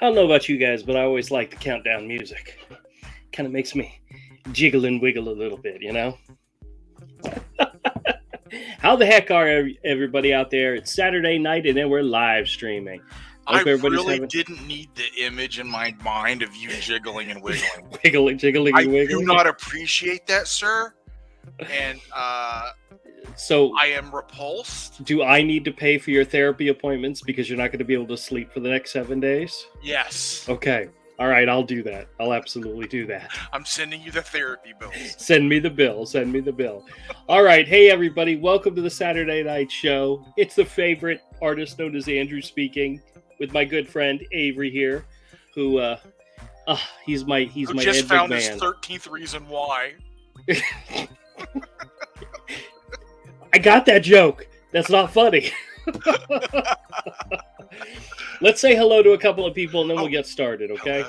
I don't know about you guys, but I always like the countdown music. Kind of makes me jiggle and wiggle a little bit, you know? How the heck are everybody out there? It's Saturday night and then we're live streaming. I really didn't need the image in my mind of you jiggling and wiggling. jiggling and wiggling. I do not appreciate that, sir. And so I am repulsed. Do I need to pay for your therapy appointments because you're not going to be able to sleep for the next 7 days? Yes. Okay. All right, I'll do that. I'll absolutely do that. I'm sending you the therapy bills. Send me the bill. Send me the bill. All right. Hey, everybody. Welcome to the Saturday Night Show. It's the favorite artist known as Andrew speaking with my good friend Avery here, who he's my just found his 13th reason why. I got that joke. That's not funny. Let's say hello to a couple of people and then we'll get started, okay?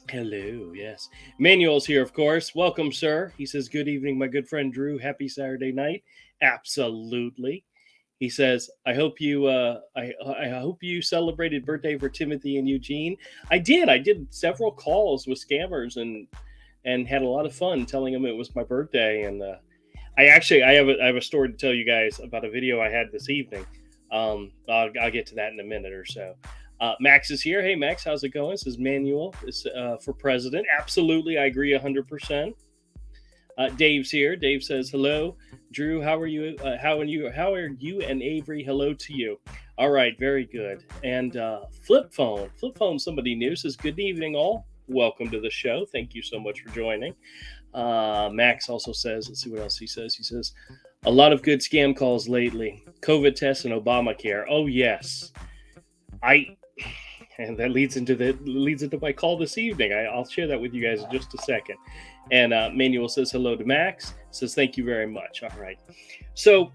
Hello, yes. Manuel's here, of course. Welcome, sir. He says, good evening, my good friend Drew. Happy Saturday night. Absolutely. He says, I hope you I hope you celebrated birthday for Timothy and Eugene. I did. I did several calls with scammers and had a lot of fun telling them it was my birthday. And I have a story to tell you guys about a video I had this evening. I'll get to that in a minute or so. Max is here. Hey, Max, how's it going? This is Manuel for president. Absolutely, I agree 100%. Dave's here. Dave says, hello. Drew, how are you? How are you and Avery? Hello to you. All right, very good. And Flip phone, somebody new says, good evening, all. Welcome to the show. Thank you so much for joining. Max also says, let's see what else he says. He says, a lot of good scam calls lately. COVID tests and Obamacare. Oh, yes. And that leads into my call this evening. I'll share that with you guys in just a second. And Manuel says hello to Max. Says thank you very much. All right. So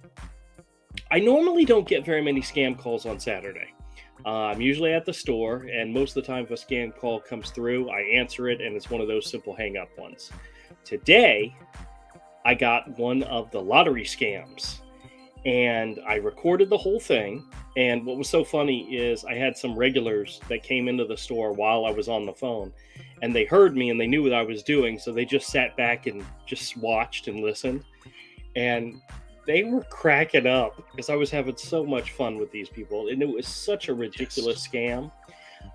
I normally don't get very many scam calls on Saturday. I'm usually at the store, and most of the time if a scam call comes through, I answer it, and it's one of those simple hang-up ones. Today, I got one of the lottery scams, and I recorded the whole thing. And what was so funny is I had some regulars that came into the store while I was on the phone, and they heard me and they knew what I was doing, so they just sat back and just watched and listened. And they were cracking up because I was having so much fun with these people, and it was such a ridiculous scam.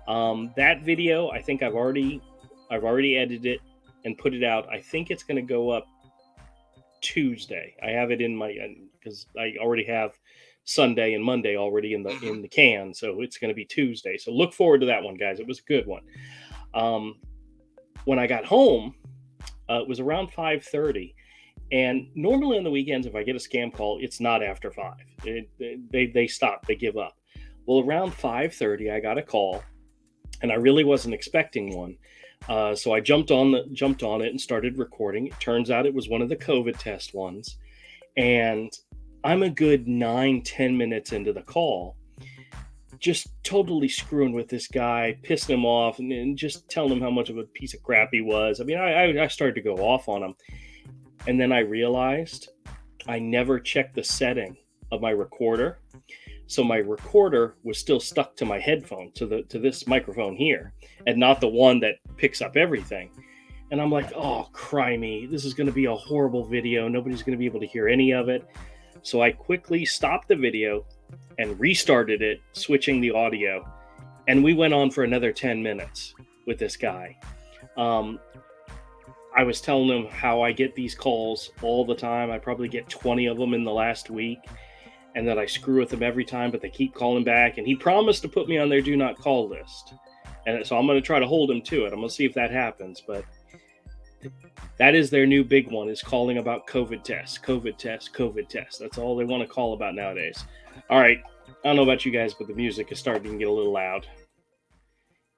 That video, I think I've already edited it and put it out. I think it's going to go up Tuesday. I have it in my, because I already have Sunday and Monday already in the can, so it's going to be Tuesday. So look forward to that one, guys. It was a good one. When I got home, it was around 5:30, and normally on the weekends, if I get a scam call, it's not after 5. They stop. They give up. Well, around 5:30, I got a call, and I really wasn't expecting one. So I jumped on it and started recording. It turns out it was one of the COVID test ones, and I'm a good 9-10 minutes into the call, just totally screwing with this guy, pissing him off, and just telling him how much of a piece of crap he was. I mean, I started to go off on him. And then I realized I never checked the setting of my recorder. So my recorder was still stuck to my headphone, to this microphone here, and not the one that picks up everything. And I'm like, oh, crimey, this is going to be a horrible video. Nobody's going to be able to hear any of it. So I quickly stopped the video and restarted it, switching the audio. And we went on for another 10 minutes with this guy. I was telling him how I get these calls all the time. I probably get 20 of them in the last week. And that I screw with them every time, but they keep calling back. And he promised to put me on their do not call list. And so I'm going to try to hold him to it. I'm going to see if that happens. But that is their new big one, is calling about COVID tests. That's all they want to call about nowadays. All right. I don't know about you guys, but the music is starting to get a little loud.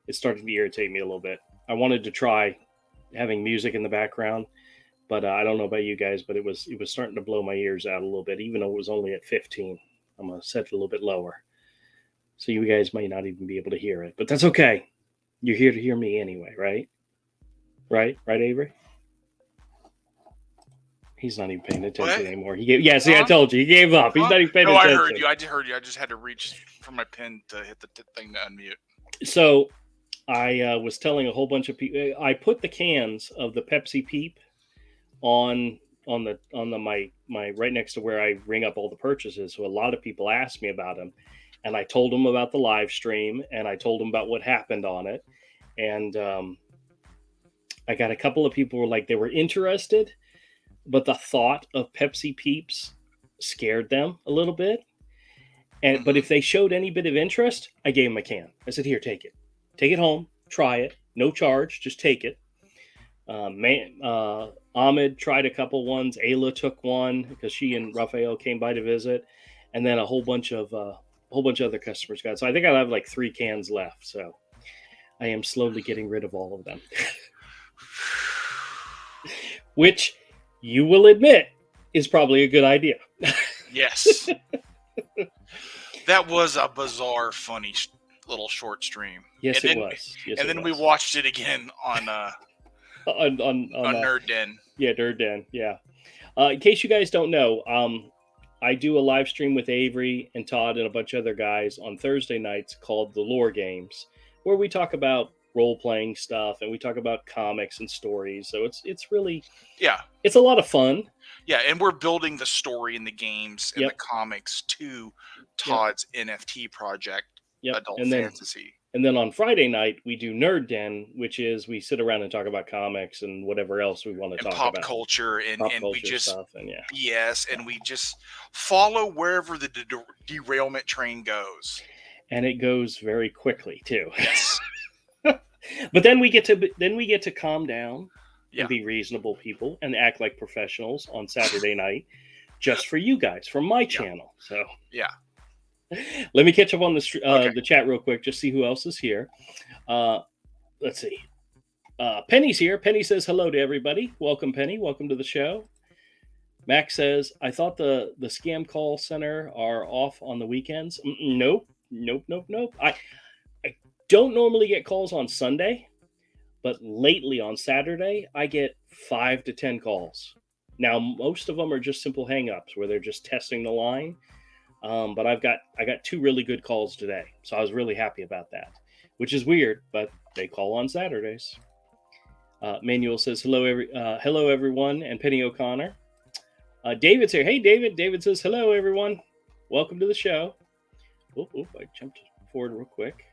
It's starting to irritate me a little bit. I wanted to try having music in the background, but I don't know about you guys, but it was starting to blow my ears out a little bit, even though it was only at 15. I'm going to set it a little bit lower. So you guys might not even be able to hear it, but that's okay. You're here to hear me anyway, right? Right, Avery? He's not even paying attention anymore. I told you. He gave up. He's not even paying attention. I heard you. I just had to reach for my pen to hit the thing to unmute. So I was telling a whole bunch of people. I put the cans of the Pepsi Peep on my right next to where I ring up all the purchases. So a lot of people asked me about them, and I told them about the live stream, and I told them about what happened on it, and I got a couple of people who were like they were interested, but the thought of Pepsi Peeps scared them a little bit. And but if they showed any bit of interest, I gave them a can. I said, "Here, take it home, try it, no charge, just take it." Ahmed tried a couple ones. Ayla took one because she and Raphael came by to visit, and then a whole bunch of other customers got. So I think I have like 3 cans left. So I am slowly getting rid of all of them, which you will admit is probably a good idea. Yes. That was a bizarre, funny little short stream. Yes, it was. And then we watched it again on Nerd Den. Yeah, Nerd Den. Yeah. In case you guys don't know, I do a live stream with Avery and Todd and a bunch of other guys on Thursday nights called The Lore Games, where we talk about role-playing stuff and we talk about comics and stories. So it's really it's a lot of fun. Yeah, and we're building the story in the games and the comics to Todd's NFT project, Adult Fantasy. And then on Friday night, we do Nerd Den, which is we sit around and talk about comics and whatever else we want to talk about. Pop culture, and we just stuff and BS, and we just follow wherever the derailment train goes. And it goes very quickly, too. Yes. But then we get to calm down and be reasonable people and act like professionals on Saturday night just for you guys, from my channel. So let me catch up on the chat real quick, just see who else is here. Let's see. Penny's here. Penny says hello to everybody. Welcome, Penny. Welcome to the show. Max says, I thought the scam call center are off on the weekends. Nope. I don't normally get calls on Sunday, but lately on Saturday, I get 5 to 10 calls. Now, most of them are just simple hang-ups where they're just testing the line. But I got 2 really good calls today, so I was really happy about that, which is weird, but they call on Saturdays. Manuel says hello everyone, and Penny O'Connor. David's here. Hey David. David says hello everyone. Welcome to the show. I jumped forward real quick.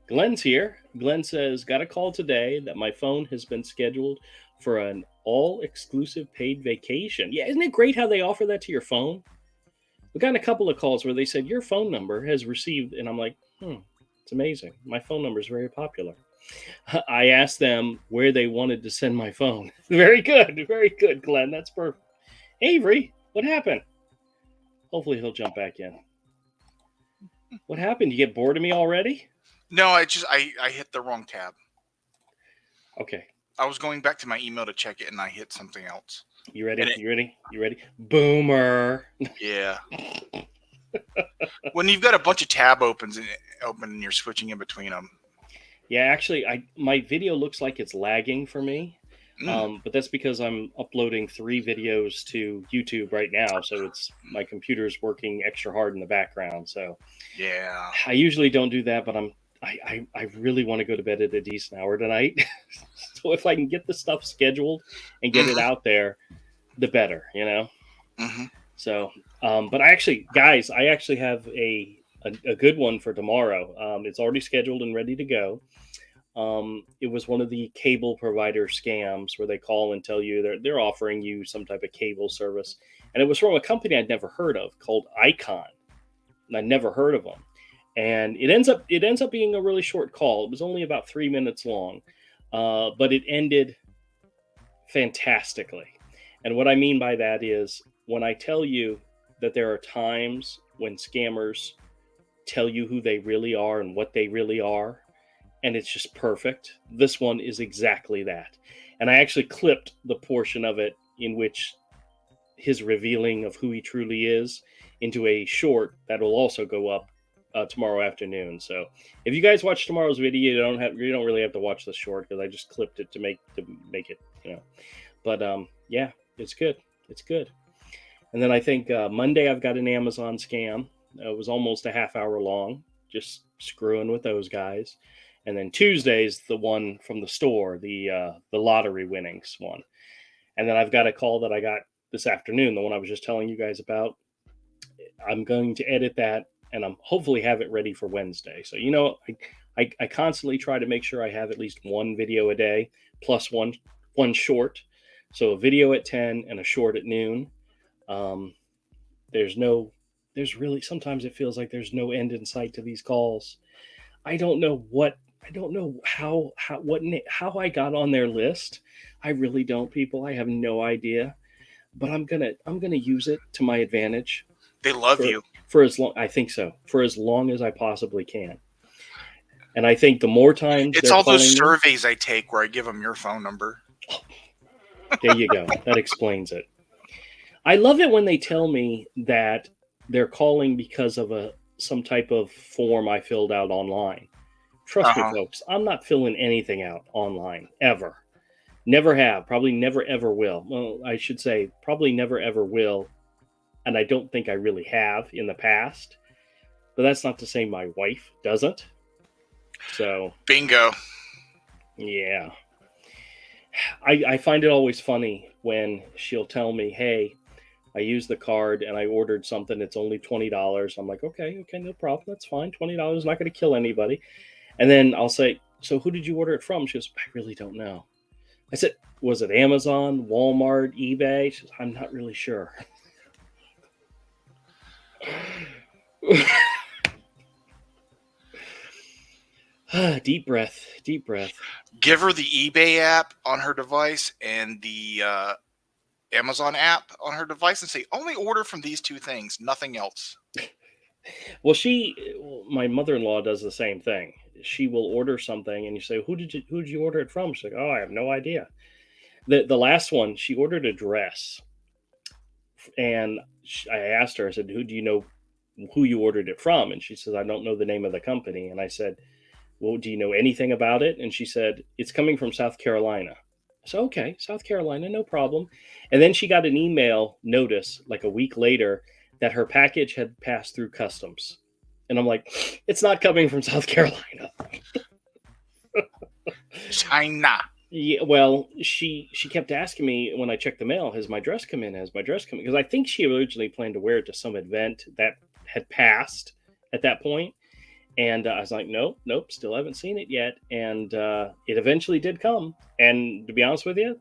Glenn's here. Glenn says, got a call today that my phone has been scheduled for an all-exclusive paid vacation. Yeah, isn't it great how they offer that to your phone? We've gotten a couple of calls where they said, your phone number has received, and I'm like, it's amazing. My phone number is very popular. I asked them where they wanted to send my phone. Very good, Glenn. That's perfect. Avery, what happened? Hopefully he'll jump back in. What happened? You get bored of me already? No, I hit the wrong tab. Okay. I was going back to my email to check it, and I hit something else. You ready? You ready? Boomer. Yeah. When you've got a bunch of tab open and you're switching in between them. Yeah, actually, my video looks like it's lagging for me, but that's because I'm uploading 3 videos to YouTube right now, so my computer's working extra hard in the background. So yeah, I usually don't do that, but I really want to go to bed at a decent hour tonight. So if I can get the stuff scheduled and get it out there, the better, you know? So, but I actually have a good one for tomorrow. It's already scheduled and ready to go. It was one of the cable provider scams where they call and tell you they're offering you some type of cable service. And it was from a company I'd never heard of called Icon. And I'd never heard of them. And it ends up being a really short call. It was only about 3 minutes long, but it ended fantastically. And what I mean by that is when I tell you that there are times when scammers tell you who they really are and what they really are, and it's just perfect. This one is exactly that. And I actually clipped the portion of it in which his revealing of who he truly is into a short that will also go up tomorrow afternoon. So if you guys watch tomorrow's video, you don't really have to watch the short because I just clipped it to make it, you know. But yeah, it's good. It's good. And then I think Monday I've got an Amazon scam. It was almost a half hour long, just screwing with those guys. And then Tuesday's the one from the store, the lottery winnings one. And then I've got a call that I got this afternoon, the one I was just telling you guys about. I'm going to edit that, and I'm hopefully have it ready for Wednesday. So, I constantly try to make sure I have at least one video a day plus one short. So a video at 10 and a short at noon. There's really, sometimes it feels like there's no end in sight to these calls. I don't know how I got on their list. I really don't, people. I have no idea, but I'm gonna use it to my advantage. They love you for as long. I think so, for as long as I possibly can. And I think the more times it's all those surveys I take where I give them your phone number. Oh, there you go. That explains it. I love it when they tell me that they're calling because of some type of form I filled out online. Trust me, folks, I'm not filling anything out online, ever. Never have. Probably never, ever will. Well, I should say probably never, ever will. And I don't think I really have in the past. But that's not to say my wife doesn't. So. Bingo. Yeah. I find it always funny when she'll tell me, hey, I used the card and I ordered something. It's only $20. I'm like, okay, no problem. That's fine. $20 is not going to kill anybody. And then I'll say, so who did you order it from? She goes, I really don't know. I said, was it Amazon, Walmart, eBay? She goes, I'm not really sure. Deep breath. Give her the eBay app on her device and the Amazon app on her device and say, only order from these two things, nothing else. Well, my mother-in-law does the same thing. She will order something and you say, who did you order it from? She's like, oh, I have no idea. The last one, she ordered a dress. And I asked her, I said, do you know who you ordered it from? And she says, I don't know the name of the company. And I said, well, do you know anything about it? And she said, it's coming from South Carolina. I said, okay, South Carolina, no problem. And then she got an email notice like a week later that her package had passed through customs. And I'm like, it's not coming from South Carolina. China. Yeah, well, she kept asking me when I checked the mail, has my dress come in? Because I think she originally planned to wear it to some event that had passed at that point. And I was like, nope, still haven't seen it yet. And it eventually did come. And to be honest with you,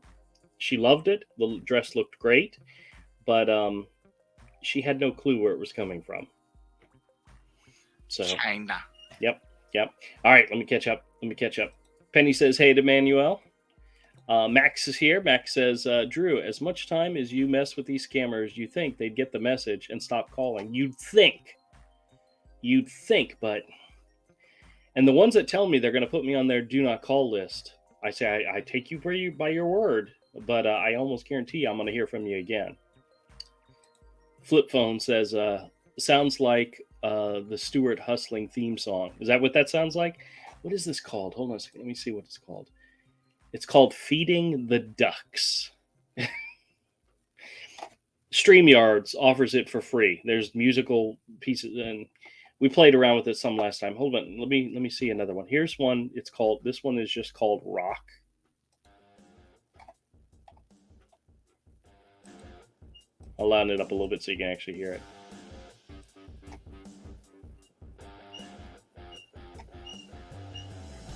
she loved it. The dress looked great. But she had no clue where it was coming from. So China. Yep. All right, let me catch up. Penny says, hey to Manuel. Max is here. Max says, Drew, as much time as you mess with these scammers, you think they'd get the message and stop calling. You'd think, but... And the ones that tell me they're going to put me on their do not call list, I say, I take you by your word, but I almost guarantee you I'm going to hear from you again. Flip Phone says, sounds like the Stuart Hustling theme song. Is that what that sounds like? What is this called? Hold on a second. Let me see what it's called. It's called Feeding the Ducks. StreamYards offers it for free. There's musical pieces, and we played around with it some last time. Hold on. Let me see another one. Here's one. This one is just called Rock. I'll line it up a little bit so you can actually hear it.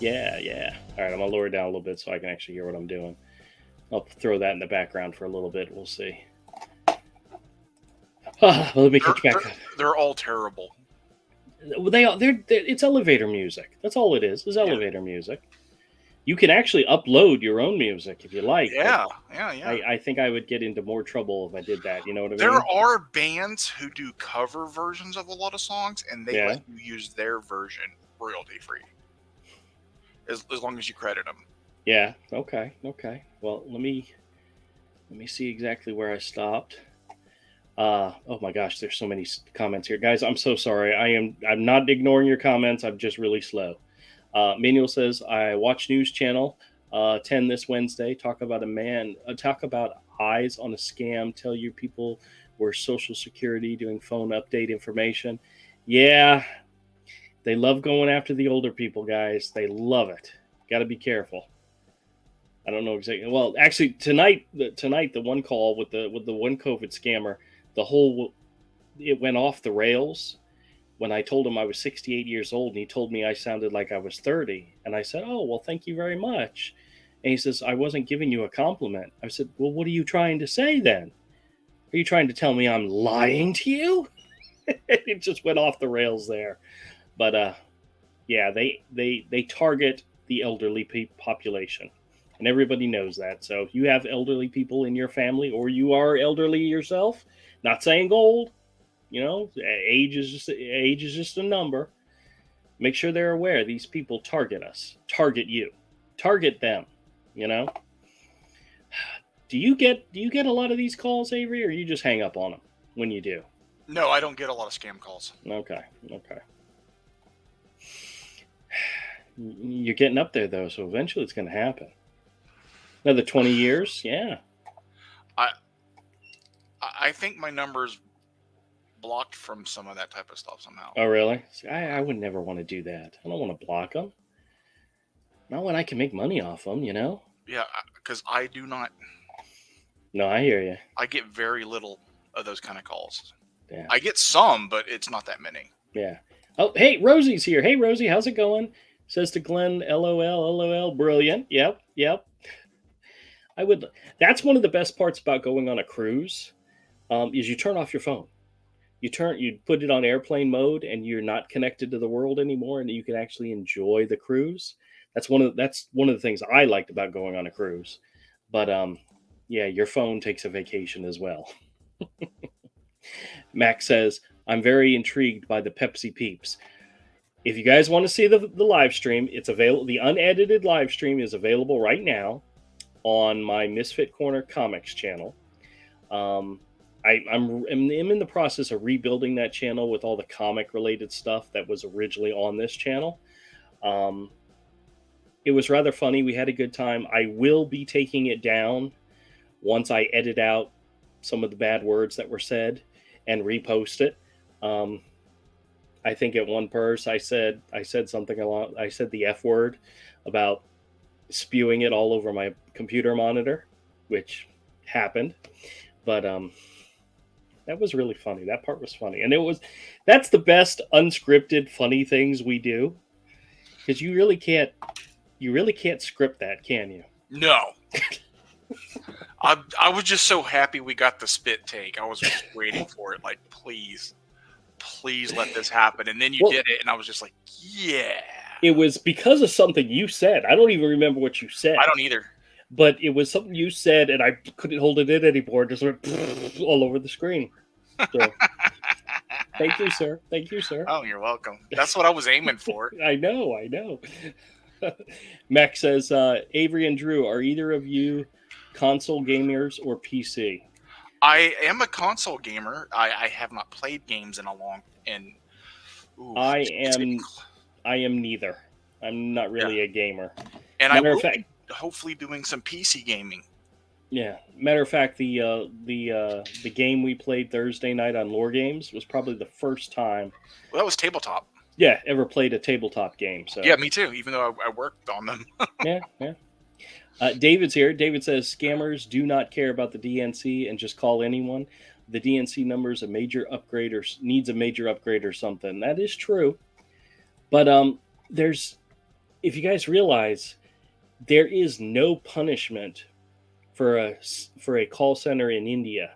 Yeah. All right, I'm going to lower it down a little bit so I can actually hear what I'm doing. I'll throw that in the background for a little bit. We'll see. Let me catch back up. They're all terrible. It's elevator music. That's all it is elevator music. You can actually upload your own music if you like. Yeah. I think I would get into more trouble if I did that. You know what I mean? There are bands who do cover versions of a lot of songs, and they let you use their version royalty-free. As long as you credit them. Yeah. Okay. Well, let me see exactly where I stopped. Oh my gosh, there's so many comments here, guys. I'm so sorry. I'm not ignoring your comments. I'm just really slow. Manuel says, I watch News Channel 10 this Wednesday. Talk about eyes on a scam. Tell you people were Social Security doing phone update information. Yeah, They love going after the older people, guys. They love it. Got to be careful. I don't know exactly. Well, actually, tonight the one call with the one COVID scammer, it went off the rails when I told him I was 68 years old, and he told me I sounded like I was 30, and I said, "Oh, well, thank you very much." And he says, "I wasn't giving you a compliment." I said, "Well, what are you trying to say then? Are you trying to tell me I'm lying to you?" It just went off the rails there. But yeah, they target the elderly population, and everybody knows that. So if you have elderly people in your family, or you are elderly yourself, not saying old, age is just a number. Make sure they're aware these people target us, target you, target them. You know. Do you get a lot of these calls, Avery, or you just hang up on them when you do? No, I don't get a lot of scam calls. Okay. You're getting up there, though, so eventually it's going to happen. Another 20 years, yeah. I think my number's blocked from some of that type of stuff somehow. Oh, really? See, I would never want to do that. I don't want to block them. Not when I can make money off them, Yeah, because I do not. No, I hear you. I get very little of those kind of calls. Yeah. I get some, but it's not that many. Yeah. Oh, hey, Rosie's here. Hey, Rosie, how's it going? Says to Glenn, LOL, brilliant. Yep. That's one of the best parts about going on a cruise, is you turn off your phone. You put it on airplane mode, and you're not connected to the world anymore, and you can actually enjoy the cruise. That's one of the things I liked about going on a cruise. But yeah, your phone takes a vacation as well. Max says, I'm very intrigued by the Pepsi Peeps. If you guys want to see the live stream, it's available. The unedited live stream is available right now on my Misfit Corner Comics channel. I'm in the process of rebuilding that channel with all the comic related stuff that was originally on this channel. It was rather funny. We had a good time. I will be taking it down once I edit out some of the bad words that were said and repost it. I think at one purse I said something along. I said the F word about spewing it all over my computer monitor, which happened. But that was really funny. That part was funny, and that's the best unscripted funny things we do, because you really can't script that, can you? No. I was just so happy we got the spit take. I was just waiting for it. Like, please let this happen. And then you did it, and I was just like, yeah. It was because of something you said. I don't even remember what you said. I don't either. But it was something you said, and I couldn't hold it in anymore. It just went all over the screen. So, thank you, sir. Oh, you're welcome. That's what I was aiming for. I know. Max says, Avery and Drew, are either of you console gamers or PC? I am a console gamer. I have not played games in a long I am neither. I'm not really a gamer. And I will be hopefully doing some PC gaming. Yeah. Matter of fact, the game we played Thursday night on Lore Games was probably the first time. Well, that was tabletop. Yeah, ever played a tabletop game. So yeah, me too. Even though I worked on them. Yeah. David's here. David says scammers do not care about the DNC and just call anyone. The DNC number is a major upgrade or needs a major upgrade or something. That is true. But if you guys realize, there is no punishment for a call center in India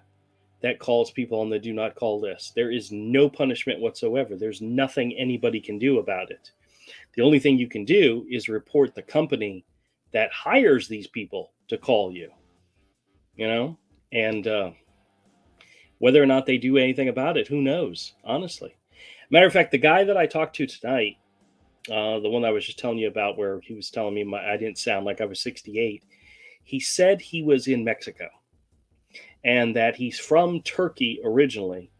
that calls people on the do not call list. There is no punishment whatsoever. There's nothing anybody can do about it. The only thing you can do is report the company that hires these people to call you, and whether or not they do anything about it, who knows, honestly. Matter of fact, the guy that I talked to tonight, the one I was just telling you about, where he was telling me I didn't sound like I was 68, he said he was in Mexico and that he's from Turkey originally.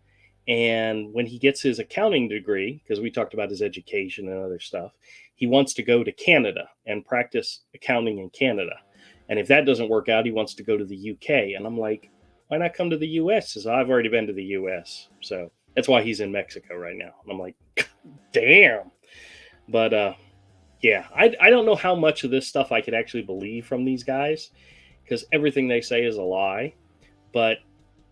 And when he gets his accounting degree, because we talked about his education and other stuff, he wants to go to Canada and practice accounting in Canada. And if that doesn't work out, he wants to go to the UK. And I'm like, why not come to the US? Because I've already been to the US. So that's why he's in Mexico right now. And I'm like, damn. But yeah, I don't know how much of this stuff I could actually believe from these guys because everything they say is a lie. But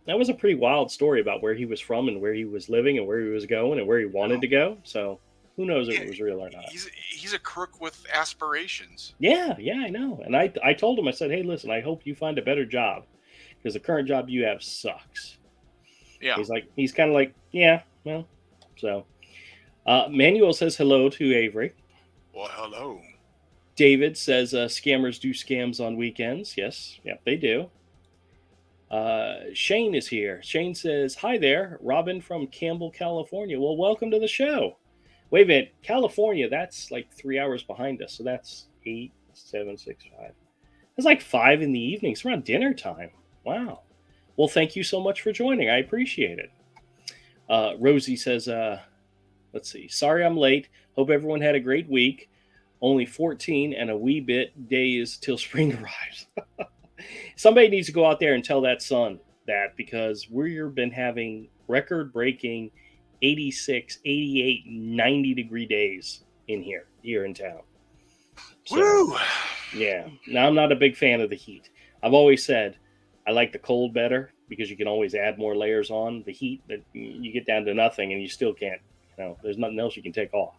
that was a pretty wild story about where he was from and where he was living and where he was going and where he wanted No. to go. So who knows if Yeah, it was real or not? he's a crook with aspirations. Yeah, yeah, I know. And I told him, I said, hey, listen, I hope you find a better job because the current job you have sucks. Yeah. He's kind of like, yeah, well, so. Manuel says hello to Avery. Well, hello. David says scammers do scams on weekends. Yes, yep, they do. Shane is here. Shane says, hi there, Robin from Campbell, California. Well, welcome to the show. Wait a minute, California, that's like 3 hours behind us. So that's 8, 7, 6, 5. That's like 5 in the evening. It's around dinner time. Wow. Well, thank you so much for joining. I appreciate it. Rosie says, let's see. Sorry I'm late. Hope everyone had a great week. Only 14 and a wee bit days till spring arrives. Somebody needs to go out there and tell that son that because we've been having record breaking 86, 88, 90-degree days here in town. So, Woo! yeah. Now, I'm not a big fan of the heat. I've always said I like the cold better because you can always add more layers on. The heat, that you get down to nothing and you still can't, there's nothing else you can take off.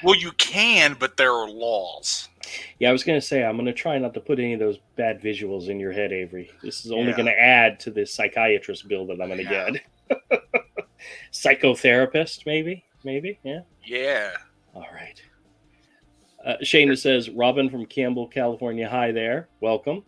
Well, you can, but there are laws. Yeah, I was going to say, I'm going to try not to put any of those bad visuals in your head, Avery. This is only Yeah. going to add to this psychiatrist bill that I'm going to Yeah. get. Psychotherapist, maybe? Yeah. Yeah. All right. Shana says, Robin from Campbell, California. Hi there. Welcome.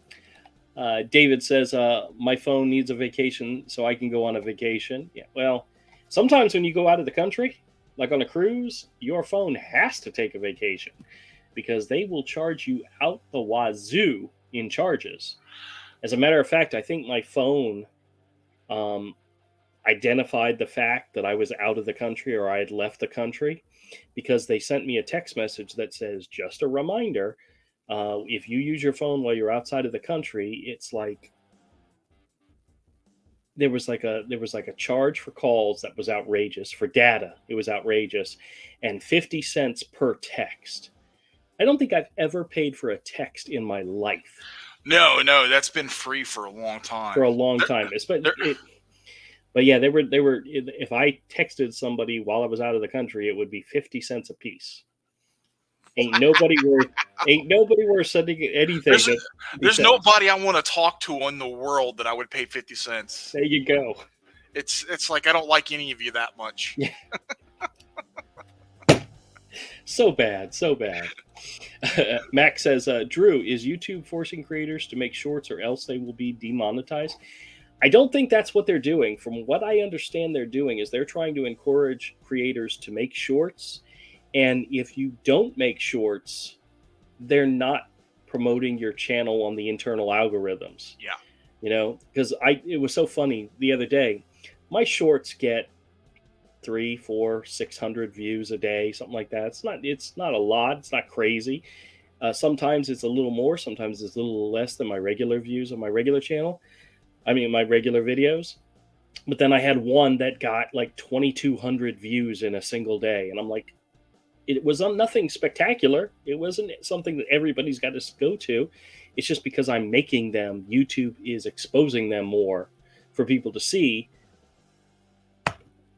David says, my phone needs a vacation so I can go on a vacation. Yeah, well, sometimes when you go out of the country, like on a cruise, your phone has to take a vacation because they will charge you out the wazoo in charges. As a matter of fact, I think my phone identified the fact that I was out of the country or I had left the country because they sent me a text message that says, just a reminder, if you use your phone while you're outside of the country, it's like there was like a charge for calls that was outrageous, for data it was outrageous, and 50 cents per text. I don't think I've ever paid for a text in my life. No, that's been free for a long time. For a long time. But yeah, they were. If I texted somebody while I was out of the country, it would be 50 cents a piece. Ain't nobody worth sending anything. There's nobody I want to talk to in the world that I would pay 50 cents. There you go. It's like I don't like any of you that much. Yeah. So bad. Max says, Drew, is YouTube forcing creators to make shorts or else they will be demonetized? I don't think that's what they're doing. From what I understand they're doing is they're trying to encourage creators to make shorts. And if you don't make shorts, they're not promoting your channel on the internal algorithms. Yeah. Because it was so funny the other day. My shorts get 300, 400, 600 views a day, something like that. It's not a lot. It's not crazy. Sometimes it's a little more. Sometimes it's a little less than my regular views on my regular channel. I mean, my regular videos. But then I had one that got like 2,200 views in a single day. And I'm like, it was nothing spectacular. It wasn't something that everybody's got to go to. It's just because I'm making them, YouTube is exposing them more for people to see.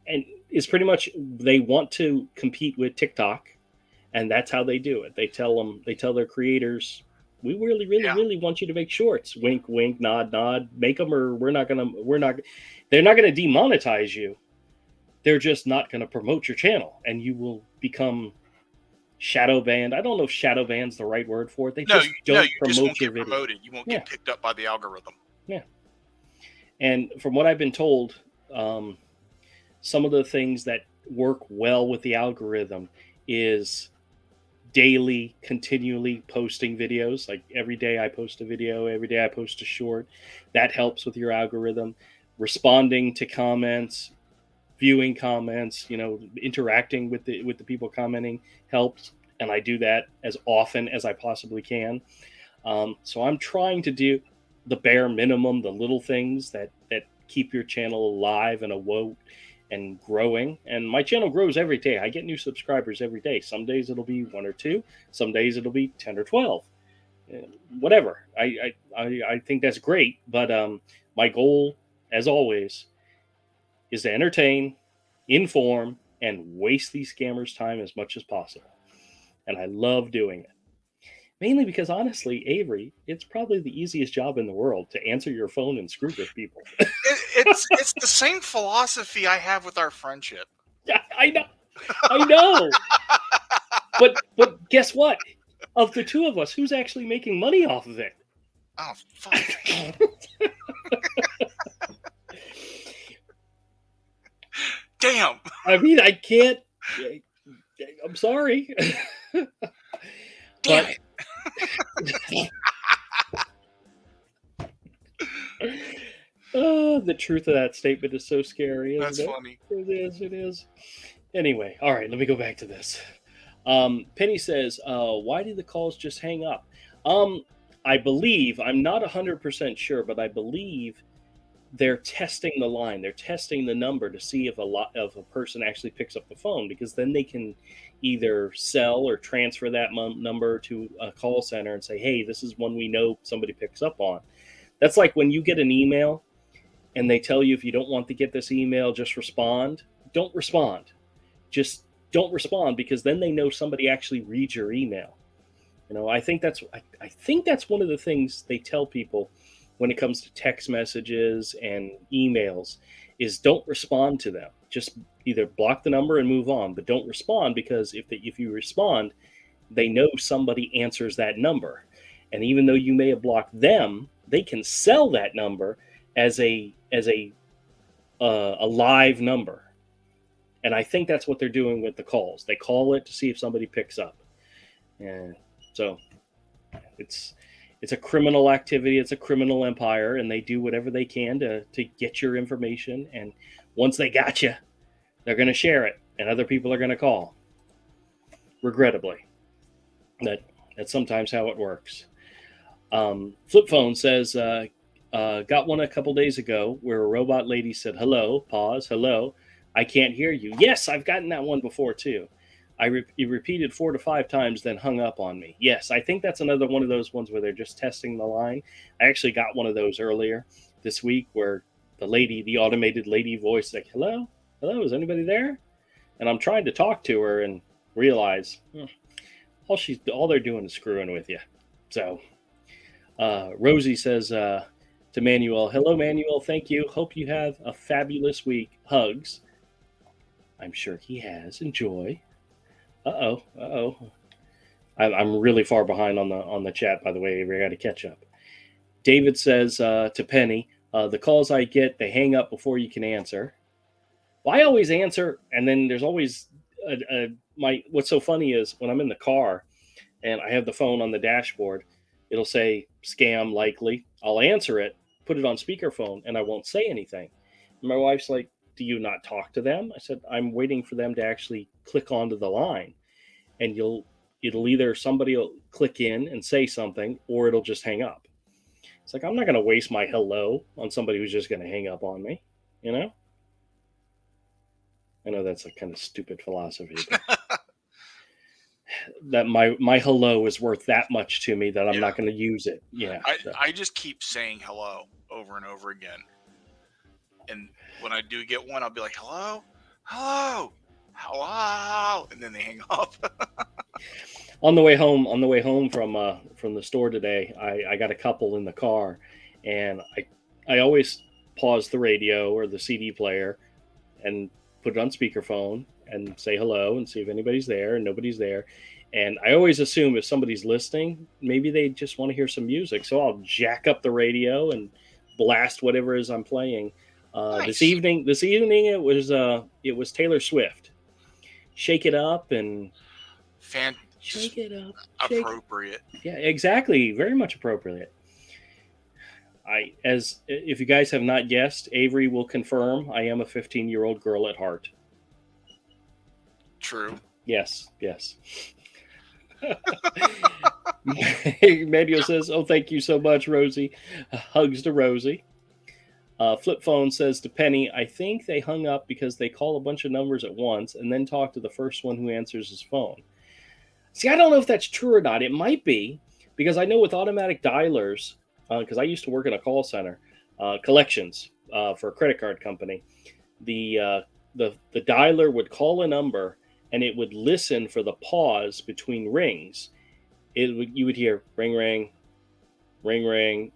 And it's pretty much, they want to compete with TikTok. And that's how they do it. They tell their creators, we really want you to make shorts. Wink, wink, nod, nod. Make them, or they're not going to demonetize you. They're just not going to promote your channel, and you will become shadow banned. I don't know if shadow bann's the right word for it. They just don't promote your video. Promoted. You won't get picked up by the algorithm. Yeah. And from what I've been told, some of the things that work well with the algorithm is daily, continually posting videos. Like every day I post a video, every day I post a short. That helps with your algorithm. Responding to comments, viewing comments, interacting with the people commenting helps. And I do that as often as I possibly can. So I'm trying to do the bare minimum, the little things that keep your channel alive and and growing. And my channel grows every day. I get new subscribers every day. Some days it'll be 1 or 2. Some days it'll be 10 or 12. Whatever. I think that's great. But my goal, as always, is to entertain, inform, and waste these scammers' time as much as possible. And I love doing it. Mainly because, honestly, Avery, it's probably the easiest job in the world to answer your phone and screw with people. It's the same philosophy I have with our friendship. Yeah, I know. But guess what? Of the two of us, who's actually making money off of it? Oh, fuck. Damn. I mean, I can't. I'm sorry. Damn it. The truth of that statement is so scary, isn't That's it? funny. It is. Anyway, all right, let me go back to this. Penny says, why did the calls just hang up? I believe, I'm not 100% sure, but I believe they're testing the line. They're testing the number to see if a person actually picks up the phone, because then they can either sell or transfer that number to a call center and say, hey, this is one we know somebody picks up on. That's like when you get an email and they tell you, if you don't want to get this email, just respond. Don't respond. Just don't respond, because then they know somebody actually reads your email. I think that's one of the things they tell people when it comes to text messages and emails is don't respond to them. Just either block the number and move on, but don't respond, because if you respond, they know somebody answers that number. And even though you may have blocked them, they can sell that number as a live number. And I think that's what they're doing with the calls. They call it to see if somebody picks up. And so it's a criminal activity. It's a criminal empire, and they do whatever they can to get your information. And once they got you, they're going to share it, and other people are going to call. Regrettably, that's sometimes how it works. Flip Phone says, got one a couple days ago where a robot lady said, hello, pause, hello, I can't hear you. Yes, I've gotten that one before too. He repeated 4 to 5 times, then hung up on me. Yes, I think that's another one of those ones where they're just testing the line. I actually got one of those earlier this week where the automated lady voice, like, hello, is anybody there? And I'm trying to talk to her and realize all they're doing is screwing with you. So Rosie says to Manuel, hello, Manuel, thank you. Hope you have a fabulous week. Hugs. I'm sure he has. Enjoy. Uh-oh. I'm really far behind on the chat, by the way. I got to catch up. David says to Penny, the calls I get, they hang up before you can answer. Well, I always answer, and then there's always what's so funny is when I'm in the car and I have the phone on the dashboard, it'll say scam likely. I'll answer it, put it on speakerphone, and I won't say anything. And my wife's like, do you not talk to them? I said, I'm waiting for them to actually click onto the line, and it'll either somebody will click in and say something, or it'll just hang up. It's like, I'm not going to waste my hello on somebody who's just going to hang up on me, I know that's a kind of stupid philosophy, but that my hello is worth that much to me that I'm not going to use it. Yeah. I just keep saying hello over and over again. And when I do get one, I'll be like, hello, and then they hang up. On the way home from the store today, I got a couple in the car, and I always pause the radio or the CD player and put it on speakerphone and say hello and see if anybody's there, and nobody's there. And I always assume if somebody's listening, maybe they just want to hear some music. So I'll jack up the radio and blast whatever it is I'm playing. Nice. This evening it was Taylor Swift. Shake It Up and Shake It Up. Appropriate. Yeah, exactly. Very much appropriate. If you guys have not guessed, Avery will confirm I am a 15-year-old girl at heart. True. Yes. Manuel says, oh, thank you so much, Rosie. Hugs to Rosie. Flip phone says to Penny, I think they hung up because they call a bunch of numbers at once and then talk to the first one who answers his phone. See, I don't know if that's true or not. It might be, because I know with automatic dialers, because I used to work in a call center, collections for a credit card company, the the dialer would call a number and it would listen for the pause between rings. You would hear ring ring, ring ring,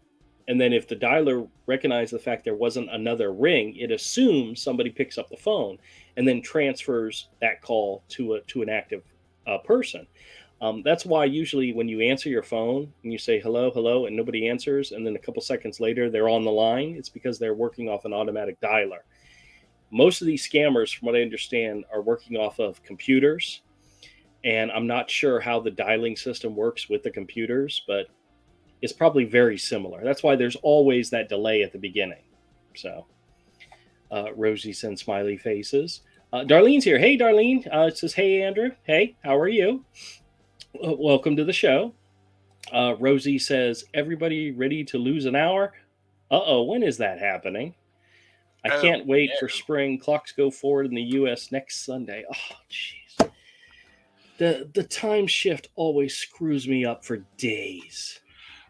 and then if the dialer recognized the fact there wasn't another ring, it assumes somebody picks up the phone and then transfers that call to an active person. That's why usually when you answer your phone and you say hello, hello, and nobody answers, and then a couple seconds later they're on the line, it's because they're working off an automatic dialer. Most of these scammers, from what I understand, are working off of computers, and I'm not sure how the dialing system works with the computers, but it's probably very similar. That's why there's always that delay at the beginning. So, Rosie sends smiley faces. Darlene's here. Hey, Darlene. It says, hey, Andrew. Hey, how are you? Welcome to the show. Rosie says, everybody ready to lose an hour? Uh-oh, when is that happening? I can't wait for spring. Clocks go forward in the U.S. next Sunday. Oh, jeez. The time shift always screws me up for days.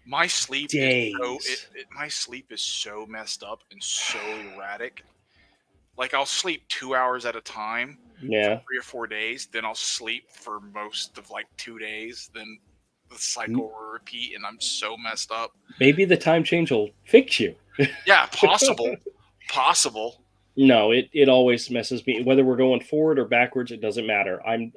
My sleep Days. my sleep is so messed up and so erratic. Like I'll sleep 2 hours at a time for 3 or 4 days, then I'll sleep for most of like 2 days, then the cycle will repeat, and I'm so messed up. Maybe the time change will fix you. Yeah, possible. No, it always messes me. Whether we're going forward or backwards, it doesn't matter. I'm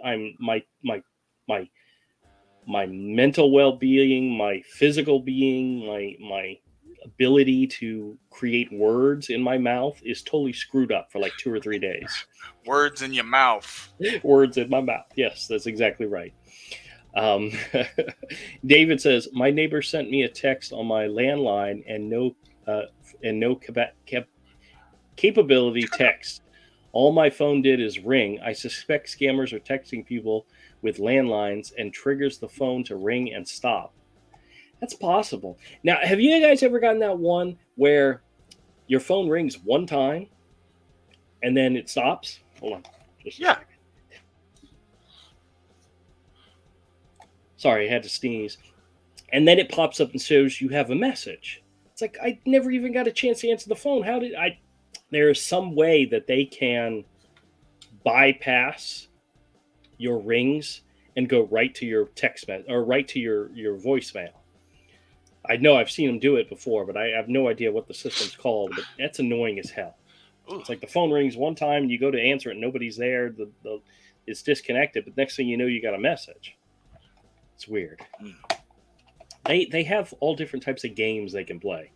my mental well-being, my physical being, my ability to create words in my mouth is totally screwed up for like 2 or 3 days. Words in your mouth. Words in my mouth. Yes, that's exactly right. David says, my neighbor sent me a text on my landline and no capability text. All my phone did is ring. I suspect scammers are texting people with landlines and triggers the phone to ring and stop. That's possible. Now, have you guys ever gotten that one where your phone rings one time and then it stops? Hold on. Just a second. Sorry, I had to sneeze. And then it pops up and shows you have a message. It's like, I never even got a chance to answer the phone. How did I? There is some way that they can bypass your rings and go right to your text message or right to your voicemail. I know I've seen them do it before, but I have no idea what the system's called. But that's annoying as hell. Ooh. It's like the phone rings one time and you go to answer it and nobody's there. It's disconnected, but next thing you know, you got a message. It's weird. They have all different types of games they can play.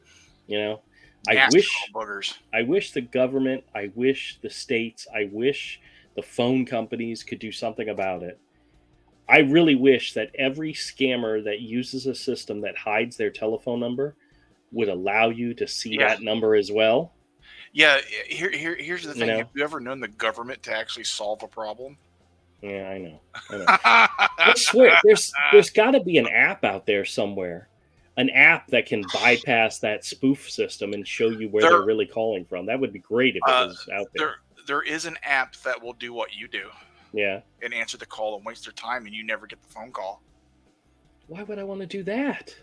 You know, I wish the government, I wish the states, I wish the phone companies could do something about it. I really wish that every scammer that uses a system that hides their telephone number would allow you to see that number as well. Yeah, here's the thing. You know? Have you ever known the government to actually solve a problem? Yeah, I know. I swear, there's got to be an app out there somewhere. An app that can bypass that spoof system and show you where they're really calling from. That would be great if it was out there. There is an app that will do what you do. Yeah. And answer the call and waste their time, and you never get the phone call. Why would I want to do that?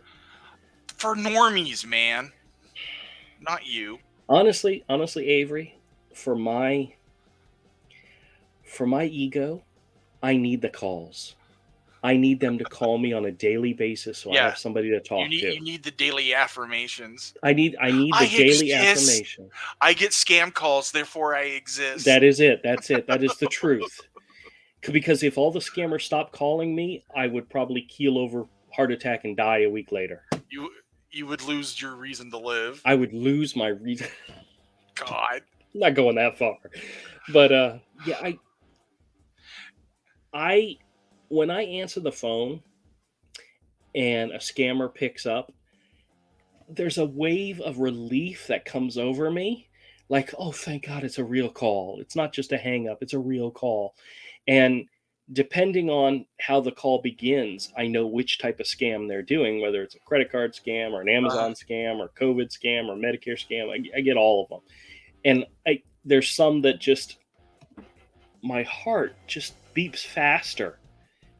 For normies, man. Not you. Honestly, Avery, for my ego, I need the calls. I need them to call me on a daily basis so I have somebody to talk to. You need the daily affirmations. I need the daily affirmation. I get scam calls, therefore I exist. That is it. That's it. That is the truth. Because if all the scammers stopped calling me, I would probably keel over, heart attack, and die a week later. You would lose your reason to live. I would lose my reason. God. I'm not going that far. But when I answer the phone and a scammer picks up, there's a wave of relief that comes over me. Like, oh, thank God it's a real call. It's not just a hang up. It's a real call. And depending on how the call begins, I know which type of scam they're doing, whether it's a credit card scam or an Amazon scam or COVID scam or Medicare scam. I get all of them. And there's some that just, my heart just beeps faster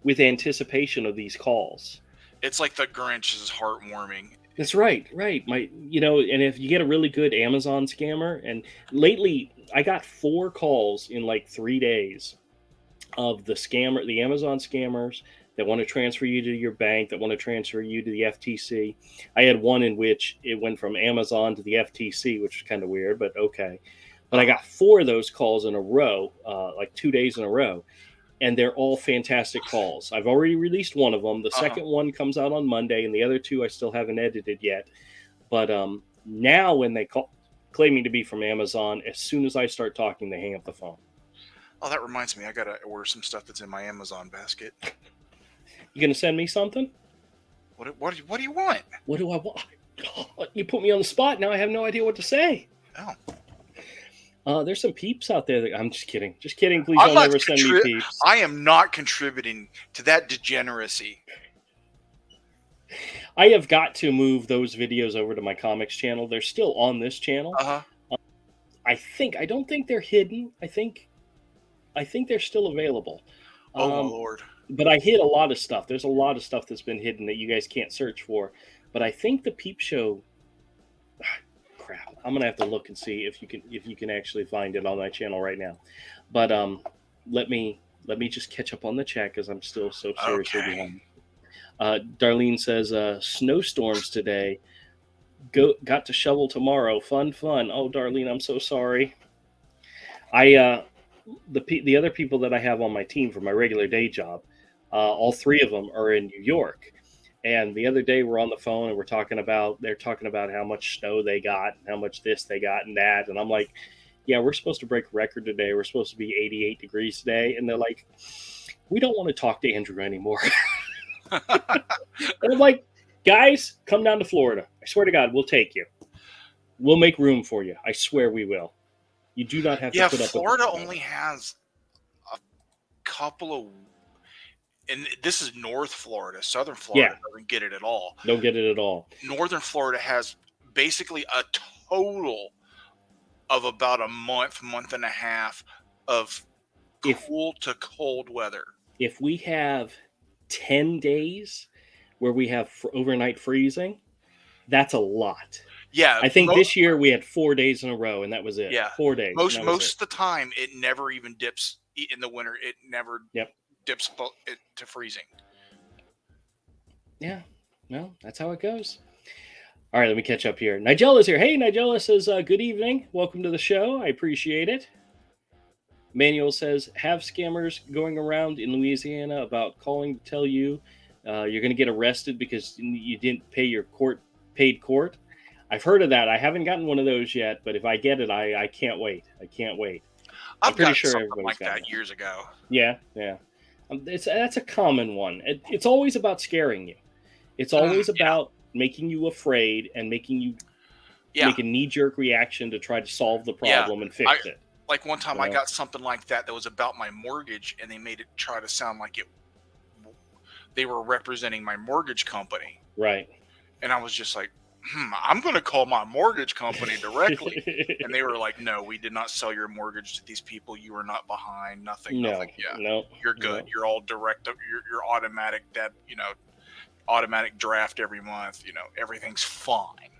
with anticipation of these calls. It's like the Grinch is heartwarming. That's right. And if you get a really good Amazon scammer, and lately I got 4 calls in like 3 days of the Amazon scammers that want to transfer you to your bank, that want to transfer you to the FTC. I had one in which it went from Amazon to the FTC, which was kind of weird, but okay. But I got 4 of those calls in a row, like 2 days in a row. And they're all fantastic calls. I've already released one of them. The second one comes out on Monday, and the other 2 I still haven't edited yet. But now when they call claiming to be from Amazon, as soon as I start talking, they hang up the phone. Oh, that reminds me. I got to order some stuff that's in my Amazon basket. You going to send me something? What do you want? What do I want? You put me on the spot. Now I have no idea what to say. Oh. There's some peeps out there. I'm just kidding. Just kidding. Please don't ever send me peeps. I am not contributing to that degeneracy. I have got to move those videos over to my comics channel. They're still on this channel. I don't think they're hidden. I think they're still available. Oh, my Lord. But I hid a lot of stuff. There's a lot of stuff that's been hidden that you guys can't search for. But I think the Peep Show... crap. I'm going to have to look and see if you can actually find it on my channel right now. But let me just catch up on the chat because I'm still so seriously behind. Darlene says, snowstorms today. Got to shovel tomorrow. Fun. Oh, Darlene, I'm so sorry. The other people that I have on my team for my regular day job, all 3 of them are in New York. And the other day we're on the phone and they're talking about how much snow they got, and how much this they got and that. And I'm like, yeah, we're supposed to break a record today. We're supposed to be 88 degrees today. And they're like, we don't want to talk to Andrew anymore. And I'm like, guys, come down to Florida. I swear to God, we'll take you. We'll make room for you. I swear we will. You do not have to put up with Florida only has a couple of, and this is North Florida. Southern Florida doesn't get it at all. Don't get it at all. Northern Florida has basically a total of about a month and a half of cool to cold weather. If we have 10 days where we have overnight freezing, that's a lot. Yeah. I think this year we had 4 days in a row, and that was it. Yeah. 4 days. Most of the time, it never even dips in the winter. It never dips it to freezing. Yeah. Well, that's how it goes. All right, let me catch up here. Nigella's here. Hey, Nigella says, good evening. Welcome to the show. I appreciate it. Manuel says, have scammers going around in Louisiana about calling to tell you you're going to get arrested because you didn't pay your paid court. I've heard of that. I haven't gotten one of those yet, but if I get it, I can't wait. I can't wait. I'm pretty sure something like that years ago. Yeah. That's a common one. It's always about scaring you. It's always about making you afraid and making you make a knee-jerk reaction to try to solve the problem and fix it. Like one time I got something like that was about my mortgage, and they made it try to sound like they were representing my mortgage company. Right. And I was just like, I'm going to call my mortgage company directly. And they were like, no, we did not sell your mortgage to these people. You are not behind. Nothing. Yeah. No. You're good. No. You're all direct. You're automatic debt, automatic draft every month. Everything's fine.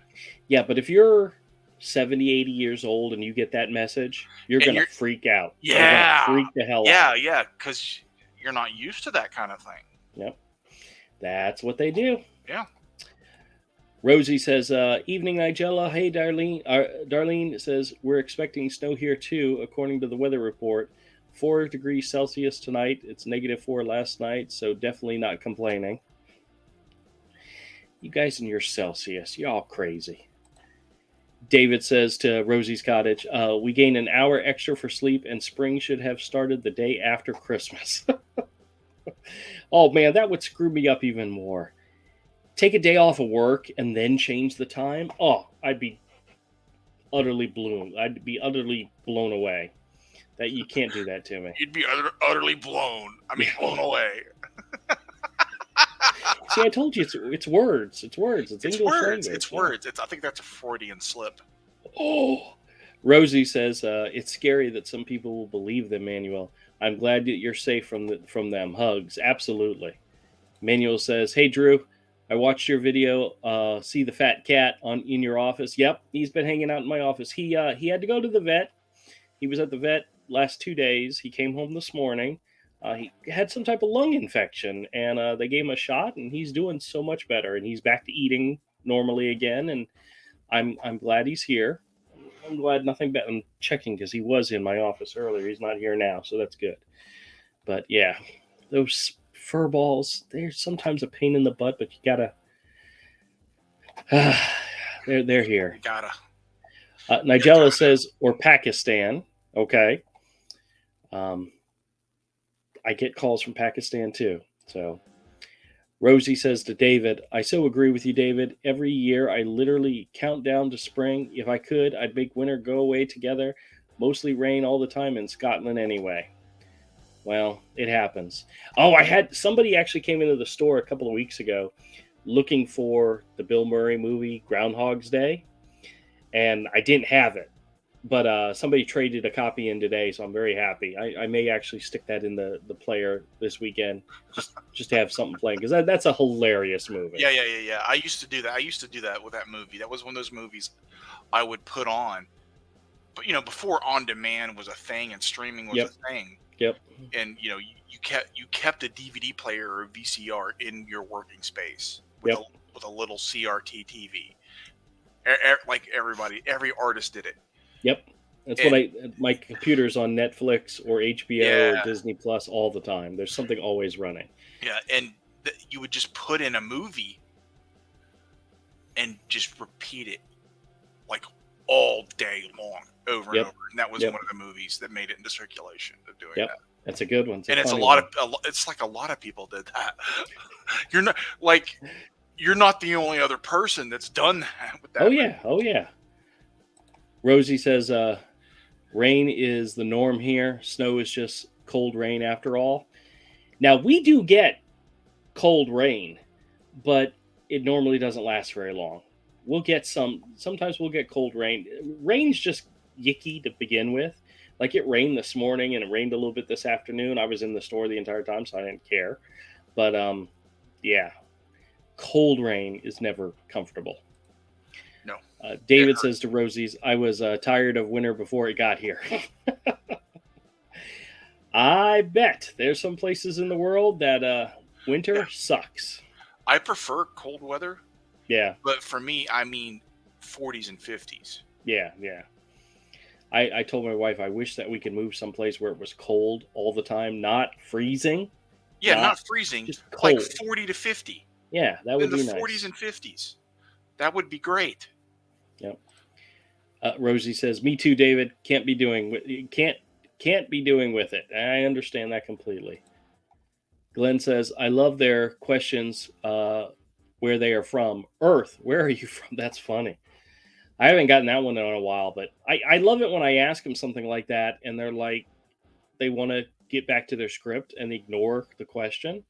Yeah, but if you're 70, 80 years old and you get that message, you're going to freak out. Yeah. You're freak the hell out. Yeah, because you're not used to that kind of thing. Yep. That's what they do. Yeah. Rosie says, evening, Nigella. Hey, Darlene. Darlene says, we're expecting snow here, too, according to the weather report. 4 degrees Celsius tonight. It's -4 last night, so definitely not complaining. You guys and your Celsius, y'all crazy. David says to Rosie's Cottage, we gain an hour extra for sleep, and spring should have started the day after Christmas. Oh, man, that would screw me up even more. Take a day off of work and then change the time. Oh, I'd be utterly blown away. That you can't do that to me. You'd be utterly blown. I mean, blown away. See, I told you it's words. It's words. It's English words. language. It's words. I think that's a Freudian slip. Oh, Rosie says it's scary that some people will believe them, Manuel. I'm glad that you're safe from them. Hugs. Absolutely. Manuel says, "Hey Drew, I watched your video. See the fat cat in your office. Yep, he's been hanging out in my office. He had to go to the vet. He was at the vet last 2 days. He came home this morning. He had some type of lung infection, and they gave him a shot, and he's doing so much better. And he's back to eating normally again. And I'm glad he's here. I'm glad nothing bad. I'm checking because he was in my office earlier. He's not here now, so that's good. But yeah, those fur balls, they're sometimes a pain in the butt, but you gotta. They're here. You gotta. Nigella says, or Pakistan. Okay. I get calls from Pakistan too. So Rosie says to David, I so agree with you, David. Every year I literally count down to spring. If I could, I'd make winter go away together. Mostly rain all the time in Scotland anyway. Well, it happens. Oh, I had somebody actually came into the store a couple of weeks ago looking for the Bill Murray movie Groundhog's Day, and I didn't have it. But somebody traded a copy in today, so I'm very happy. I may actually stick that in the player this weekend, just to have something playing, because that's a hilarious movie. Yeah. I used to do that with that movie. That was one of those movies I would put on. But before on demand was a thing and streaming was a thing. Yep. And you kept a DVD player or a VCR in your working space with a little CRT TV. Like every artist did it. Yep. That's my computer's on Netflix or HBO or Disney Plus all the time. There's something always running. Yeah, and you would just put in a movie and just repeat it like all day long, over and over. And that was one of the movies that made it into circulation of doing that. That's a good one. It's like a lot of people did that. You're not the only other person that's done that with that. Oh yeah. Rosie says, rain is the norm here. Snow is just cold rain after all. Now, we do get cold rain, but it normally doesn't last very long. We'll get sometimes we'll get cold rain. Rain's just yicky to begin with. Like it rained this morning and it rained a little bit this afternoon. I was in the store the entire time, so I didn't care. But cold rain is never comfortable. No. David says to Rosie's, I was tired of winter before it got here. I bet there's some places in the world that winter sucks. I prefer cold weather. Yeah. But for me, I mean 40s and 50s. Yeah. I told my wife I wish that we could move someplace where it was cold all the time, not freezing. Yeah, not freezing. Just cold. Like 40 to 50. Yeah, that would be nice. In the 40s and 50s. That would be great. Yep. Rosie says, "Me too, David. Can't be doing with it." I understand that completely. Glenn says, "I love their questions. Where they are from? Earth. Where are you from?" That's funny. I haven't gotten that one in a while, but I love it when I ask them something like that, and they're like, they want to get back to their script and ignore the question.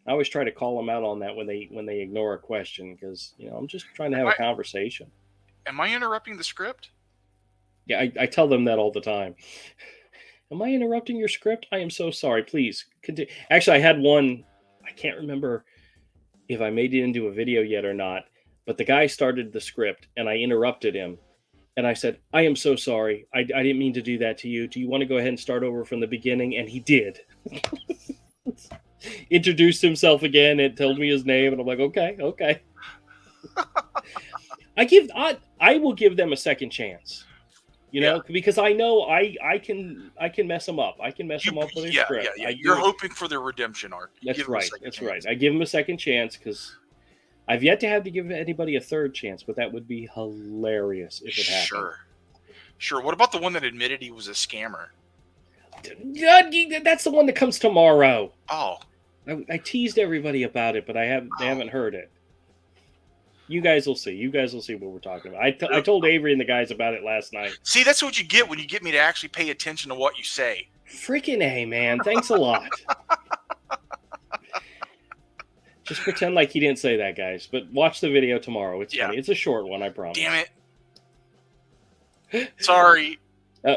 I always try to call them out on that when they ignore a question, because I'm just trying to have a conversation. Am I interrupting the script? Yeah, I tell them that all the time. Am I interrupting your script? I am so sorry. Please continue. Actually, I had one. I can't remember if I made it into a video yet or not, but the guy started the script and I interrupted him. And I said, I am so sorry. I didn't mean to do that to you. Do you want to go ahead and start over from the beginning? And he did. Introduced himself again and told me his name. And I'm like, okay. I will give them a second chance. Because I know I can mess them up. I can mess them up with their script. Yeah. You're hoping for their redemption arc. That's right. I give them a second chance because I've yet to have to give anybody a third chance, but that would be hilarious if it happened. Sure. What about the one that admitted he was a scammer? That's the one that comes tomorrow. Oh. I teased everybody about it, but they haven't heard it. You guys will see. You guys will see what we're talking about. I told Avery and the guys about it last night. See, that's what you get when you get me to actually pay attention to what you say. Freaking A, man. Thanks a lot. Just pretend like he didn't say that, guys. But watch the video tomorrow. It's funny. It's a short one, I promise. Damn it. Sorry.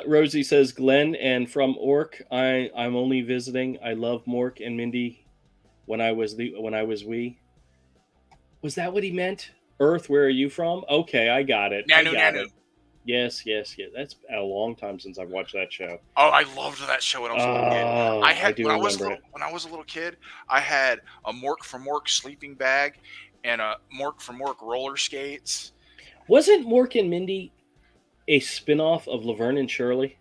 Rosie says, Glenn and from Orc, I'm only visiting. I love Mork and Mindy when I was wee. Was that what he meant? Earth, where are you from? Okay, I got it. Nanu. Yes. That's a long time since I've watched that show. Oh, I loved that show when I was a little kid. When I was a little kid, I had a Mork from Mork sleeping bag and a Mork from Mork roller skates. Wasn't Mork and Mindy a spinoff of Laverne and Shirley?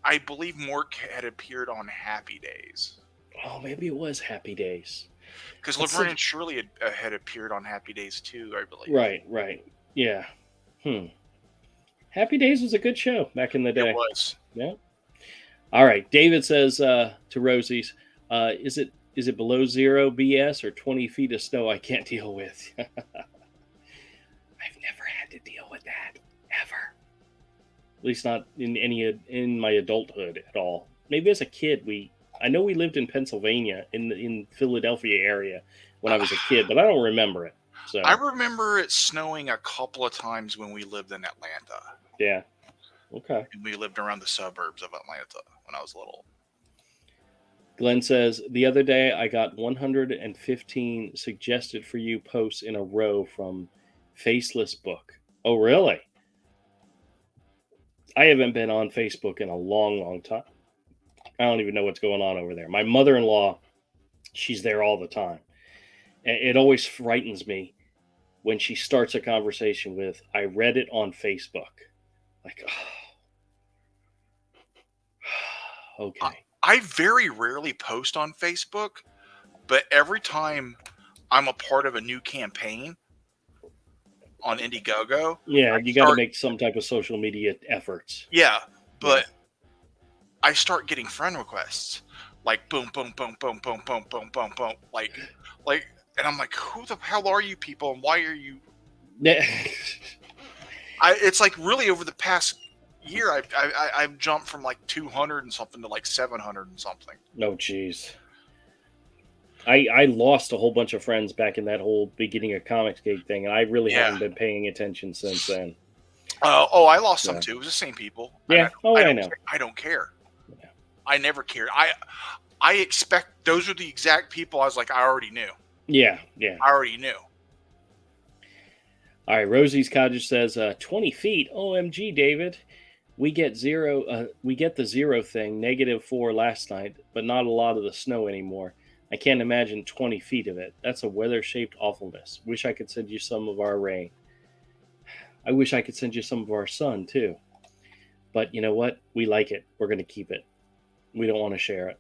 I believe Mork had appeared on Happy Days. Oh, maybe it was Happy Days. Because Laverne and Shirley had appeared on Happy Days too, I believe. Right. Yeah. Happy Days was a good show back in the day. It was. Yeah. All right. David says to Rosie's, is it below zero BS or 20 feet of snow I can't deal with? I've never had to deal with that ever. At least not in my adulthood at all. Maybe as a kid I know we lived in Pennsylvania in Philadelphia area when I was a kid, but I don't remember it. So I remember it snowing a couple of times when we lived in Atlanta. Yeah. Okay. And we lived around the suburbs of Atlanta when I was little. Glenn says, the other day I got 115 suggested for you posts in a row from Faceless Book. Oh, really? I haven't been on Facebook in a long, long time. I don't even know what's going on over there. My mother-in-law, she's there all the time. And it always frightens me when she starts a conversation with, I read it on Facebook. Like, okay. I very rarely post on Facebook, but every time I'm a part of a new campaign on Indiegogo. Yeah, you got to make some type of social media efforts. Yeah, but I start getting friend requests, like boom, boom, boom, boom, boom, boom, boom, boom, boom, like, and I'm like, who the hell are you people, and why are you? It's like really over the past year, I've jumped from like 200 and something to like 700 and something. No, geez. I lost a whole bunch of friends back in that whole beginning of Comics Gate thing, and I really haven't been paying attention since then. I lost some too. It was the same people. Yeah. I know. I don't care. Yeah. I never cared. I expect those are the exact people I was like, I already knew. Yeah. I already knew. All right. Rosie's Cottage says 20 feet. OMG, David. We get the zero thing, -4 last night, but not a lot of the snow anymore. I can't imagine 20 feet of it. That's a weather-shaped awfulness. Wish I could send you some of our rain. I wish I could send you some of our sun, too. But you know what? We like it. We're going to keep it. We don't want to share it.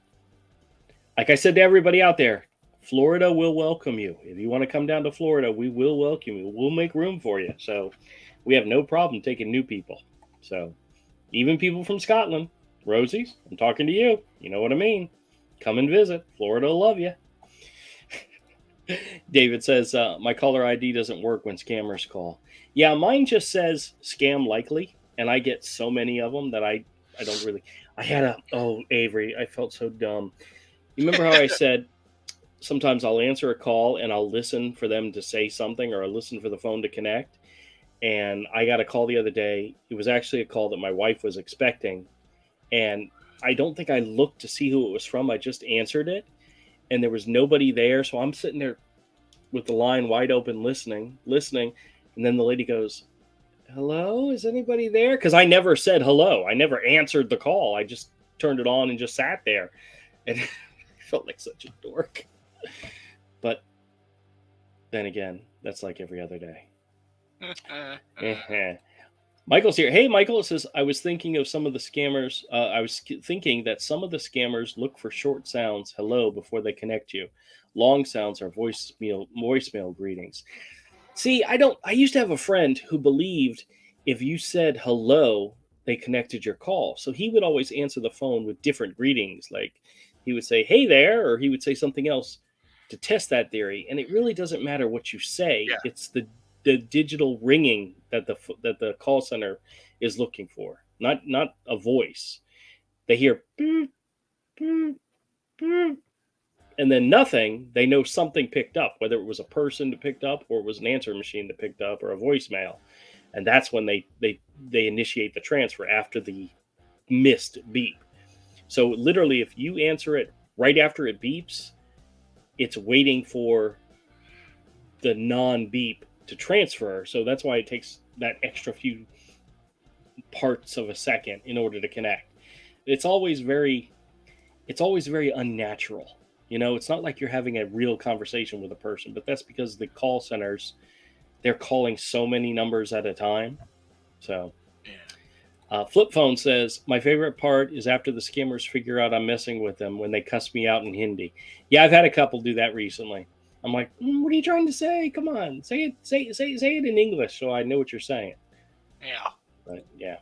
Like I said to everybody out there, Florida will welcome you. If you want to come down to Florida, we will welcome you. We'll make room for you. So we have no problem taking new people. So even people from Scotland, Rosie's, I'm talking to you. You know what I mean? Come and visit. Florida will love you. David says, my caller ID doesn't work when scammers call. Yeah, mine just says scam likely, and I get so many of them that I don't really. Avery, I felt so dumb. You remember how I said sometimes I'll answer a call and I'll listen for them to say something, or I'll listen for the phone to connect? And I got a call the other day. It was actually a call that my wife was expecting, and I don't think I looked to see who it was from. I just answered it, and there was nobody there. So I'm sitting there with the line wide open, listening. And then the lady goes, hello, is anybody there? Because I never said hello. I never answered the call. I just turned it on and just sat there. And I felt like such a dork. But then again, that's like every other day. Michael's here. Hey, Michael says, I was thinking of some of the scammers. I was thinking that some of the scammers look for short sounds, hello, before they connect you. Long sounds are voicemail greetings. See, I used to have a friend who believed if you said hello, they connected your call. So he would always answer the phone with different greetings. Like he would say, hey there, or he would say something else to test that theory. And it really doesn't matter what you say. Yeah. It's the digital ringing that the call center is looking for, not a voice. They hear boop, boop, boop, and then nothing. They know something picked up, whether it was a person that picked up or it was an answering machine that picked up or a voicemail, and that's when they initiate the transfer after the missed beep. So literally, if you answer it right after it beeps, it's waiting for the non-beep to transfer. So that's why it takes that extra few parts of a second in order to connect. It's always very unnatural. It's not like you're having a real conversation with a person, but that's because the call centers, they're calling so many numbers at a time. So Flip Phone says, my favorite part is after the scammers figure out I'm messing with them when they cuss me out in Hindi. Yeah, I've had a couple do that recently. I'm like, what are you trying to say? Come on, say it in English so I know what you're saying. Yeah. But yeah.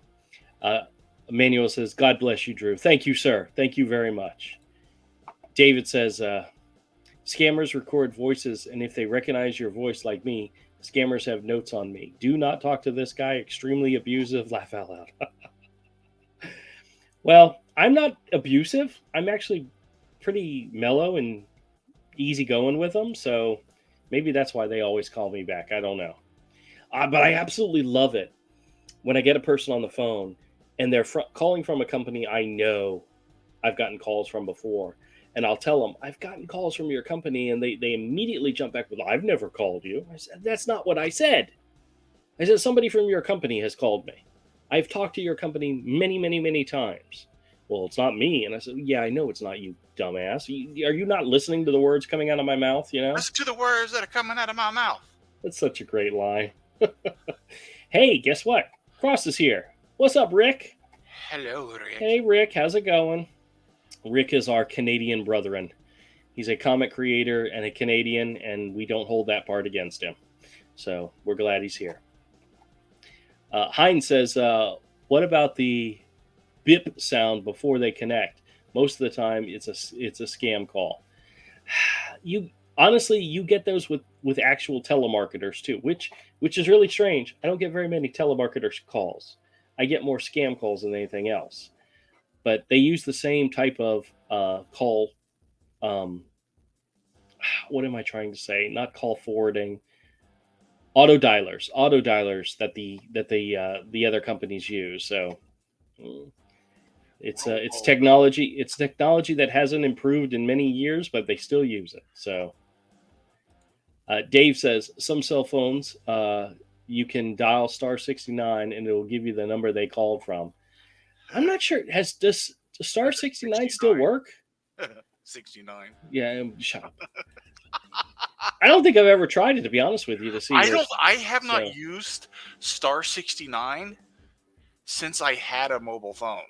Emmanuel says, God bless you, Drew. Thank you, sir. Thank you very much. David says, scammers record voices, and if they recognize your voice like me, scammers have notes on me. Do not talk to this guy. Extremely abusive. Laugh out loud. Well, I'm not abusive. I'm actually pretty mellow and easygoing with them. So maybe that's why they always call me back. I don't know. But I absolutely love it when I get a person on the phone and they're calling from a company I know I've gotten calls from before. And I'll tell them, I've gotten calls from your company, and they immediately jump back with, I've never called you. I said, that's not what I said. I said, somebody from your company has called me. I've talked to your company many, many, many times. Well, it's not me. And I said, yeah, I know it's not you, dumbass. Are you not listening to the words coming out of my mouth, Listen to the words that are coming out of my mouth. That's such a great line. Hey, guess what? Cross is here. What's up, Rick? Hello, Rick. Hey, Rick. How's it going? Rick is our Canadian brethren. He's a comic creator and a Canadian, and we don't hold that part against him. So we're glad he's here. Heinz says, what about the bip sound before they connect? Most of the time, it's a scam call. You get those with actual telemarketers too, which is really strange. I don't get very many telemarketers calls. I get more scam calls than anything else. But they use the same type of call. What am I trying to say? Not call forwarding. Auto dialers that the other companies use. So it's technology. It's technology that hasn't improved in many years, but they still use it. So Dave says some cell phones you can dial *69 and it will give you the number they called from. I'm not sure. Does *69 still work? 69. Yeah, shut up. I don't think I've ever tried it, to be honest with you, to see. I have not used *69 since I had a mobile phone.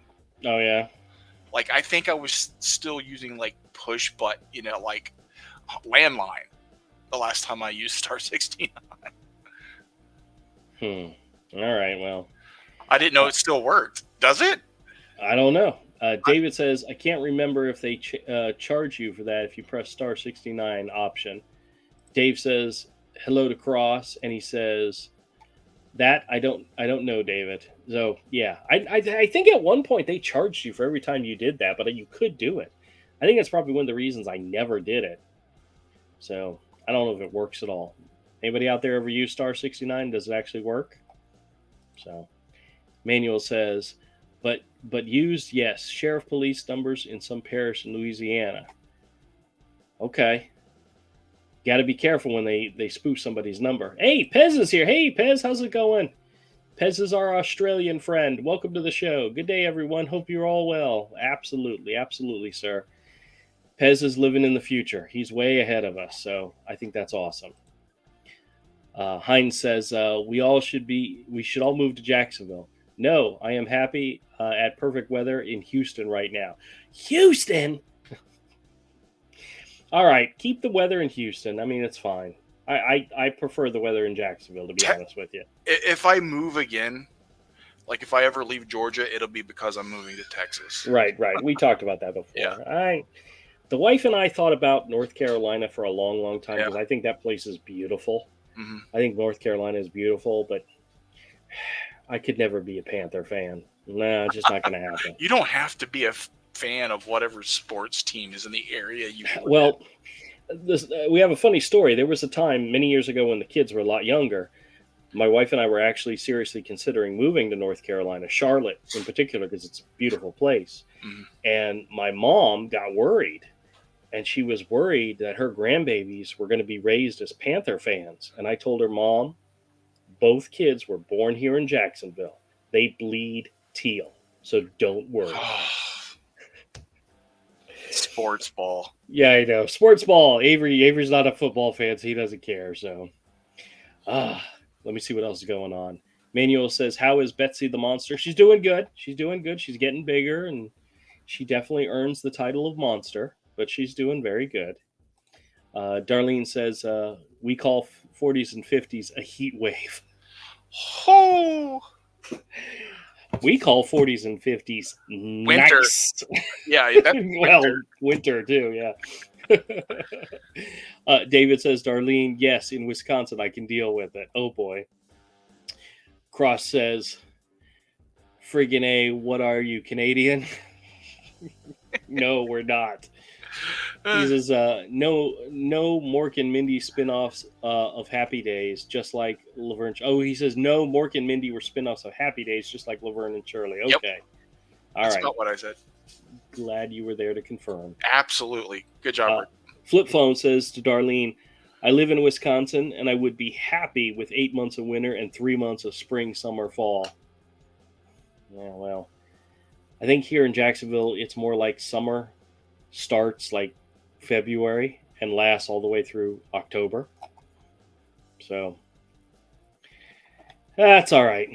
Oh yeah. Like I think I was still using like push button, like landline. The last time I used *69. All right. Well, I didn't know it still worked. Does it? I don't know. David says, I can't remember if they charge you for that if you press *69 option. Dave says, hello to Cross, and he says, that I don't know, David. So, yeah. I think at one point they charged you for every time you did that, but you could do it. I think that's probably one of the reasons I never did it. So, I don't know if it works at all. Anybody out there ever use *69? Does it actually work? So, Manuel says, but used, yes. Sheriff police numbers in some parish in Louisiana. Okay. Got to be careful when they spoof somebody's number. Hey, Pez is here. Hey, Pez, how's it going? Pez is our Australian friend. Welcome to the show. Good day, everyone. Hope you're all well. Absolutely, absolutely, sir. Pez is living in the future. He's way ahead of us, so I think that's awesome. Heinz says, we should all move to Jacksonville. No, I am happy at perfect weather in Houston right now. Houston? All right, keep the weather in Houston. I mean, it's fine. I prefer the weather in Jacksonville, to be honest with you. If I move again, like if I ever leave Georgia, it'll be because I'm moving to Texas. Right. We talked about that before. Yeah. The wife and I thought about North Carolina for a long, long time because I think that place is beautiful. Mm-hmm. I think North Carolina is beautiful, but I could never be a Panther fan. No, just not going to happen. You don't have to be a fan of whatever sports team is in the area you live Well, we have a funny story. There was a time many years ago when the kids were a lot younger. My wife and I were actually seriously considering moving to North Carolina, Charlotte in particular, because it's a beautiful place. Mm-hmm. And my mom got worried, and she was worried that her grandbabies were going to be raised as Panther fans. And I told her, Mom, both kids were born here in Jacksonville. They bleed teal, so don't worry. Sports ball. Yeah, I know. Sports ball. Avery's not a football fan, so he doesn't care. So, let me see what else is going on. Manuel says, "How is Betsy the monster?" She's doing good. She's doing good. She's getting bigger, and she definitely earns the title of monster. But she's doing very good. Darlene says, "We call 40s and 50s a heat wave." Oh. We call 40s and 50s winter. Nice. Yeah, that's well, winter too, yeah. David says, Darlene, yes, in Wisconsin, I can deal with it. Oh, boy. Cross says, friggin' A, what are you, Canadian? No, we're not. He says, no Mork and Mindy spinoffs of Happy Days, just like Laverne. Oh, he says, no, Mork and Mindy were spinoffs of Happy Days, just like Laverne and Shirley. Okay. Yep. All That's right. not what I said. Glad you were there to confirm. Absolutely. Good job. Flip Phone says to Darlene, I live in Wisconsin, and I would be happy with 8 months of winter and 3 months of spring, summer, fall. Yeah, well, I think here in Jacksonville, it's more like summer starts like February and lasts all the way through October. So that's all right.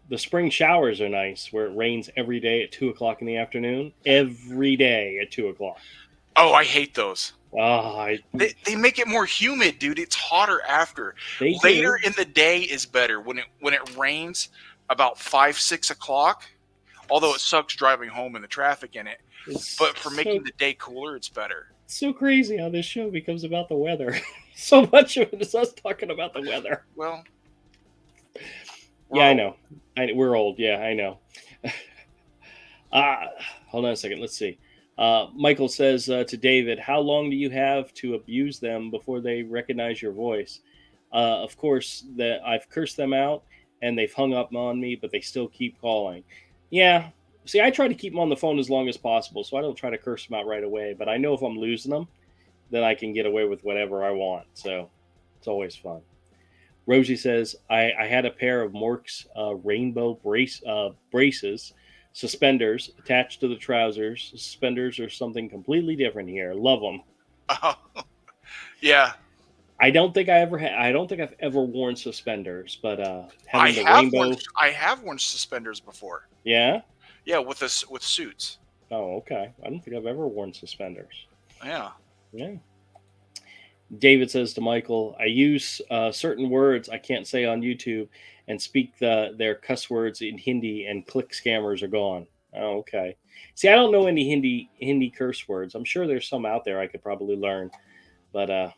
The spring showers are nice, where it rains every day at 2 o'clock in the afternoon. Every day at 2 o'clock. Oh, I hate those. They make it more humid, dude. It's hotter after. Later in the day is better when it rains about 5, 6 o'clock. Although it sucks driving home and the traffic in it. But for making the day cooler, it's better. It's so crazy how this show becomes about the weather. So much of it is us talking about the weather. Well, yeah, I know. We're old. Yeah, I know. Hold on a second. Let's see. Michael says to David, how long do you have to abuse them before they recognize your voice? Of course, I've cursed them out and they've hung up on me, but they still keep calling. Yeah. See, I try to keep them on the phone as long as possible, so I don't try to curse them out right away. But I know if I'm losing them, then I can get away with whatever I want. So it's always fun. Rosie says, I had a pair of Mork's rainbow braces, suspenders attached to the trousers. Suspenders are something completely different here. Love them. Oh, yeah. I don't think I've ever worn suspenders, but having the rainbow. I have worn suspenders before. Yeah. Yeah, with suits. Oh, okay. I don't think I've ever worn suspenders. Yeah. Yeah. David says to Michael, I use certain words I can't say on YouTube and speak their cuss words in Hindi, and click scammers are gone. Oh, okay. See, I don't know any Hindi curse words. I'm sure there's some out there I could probably learn. But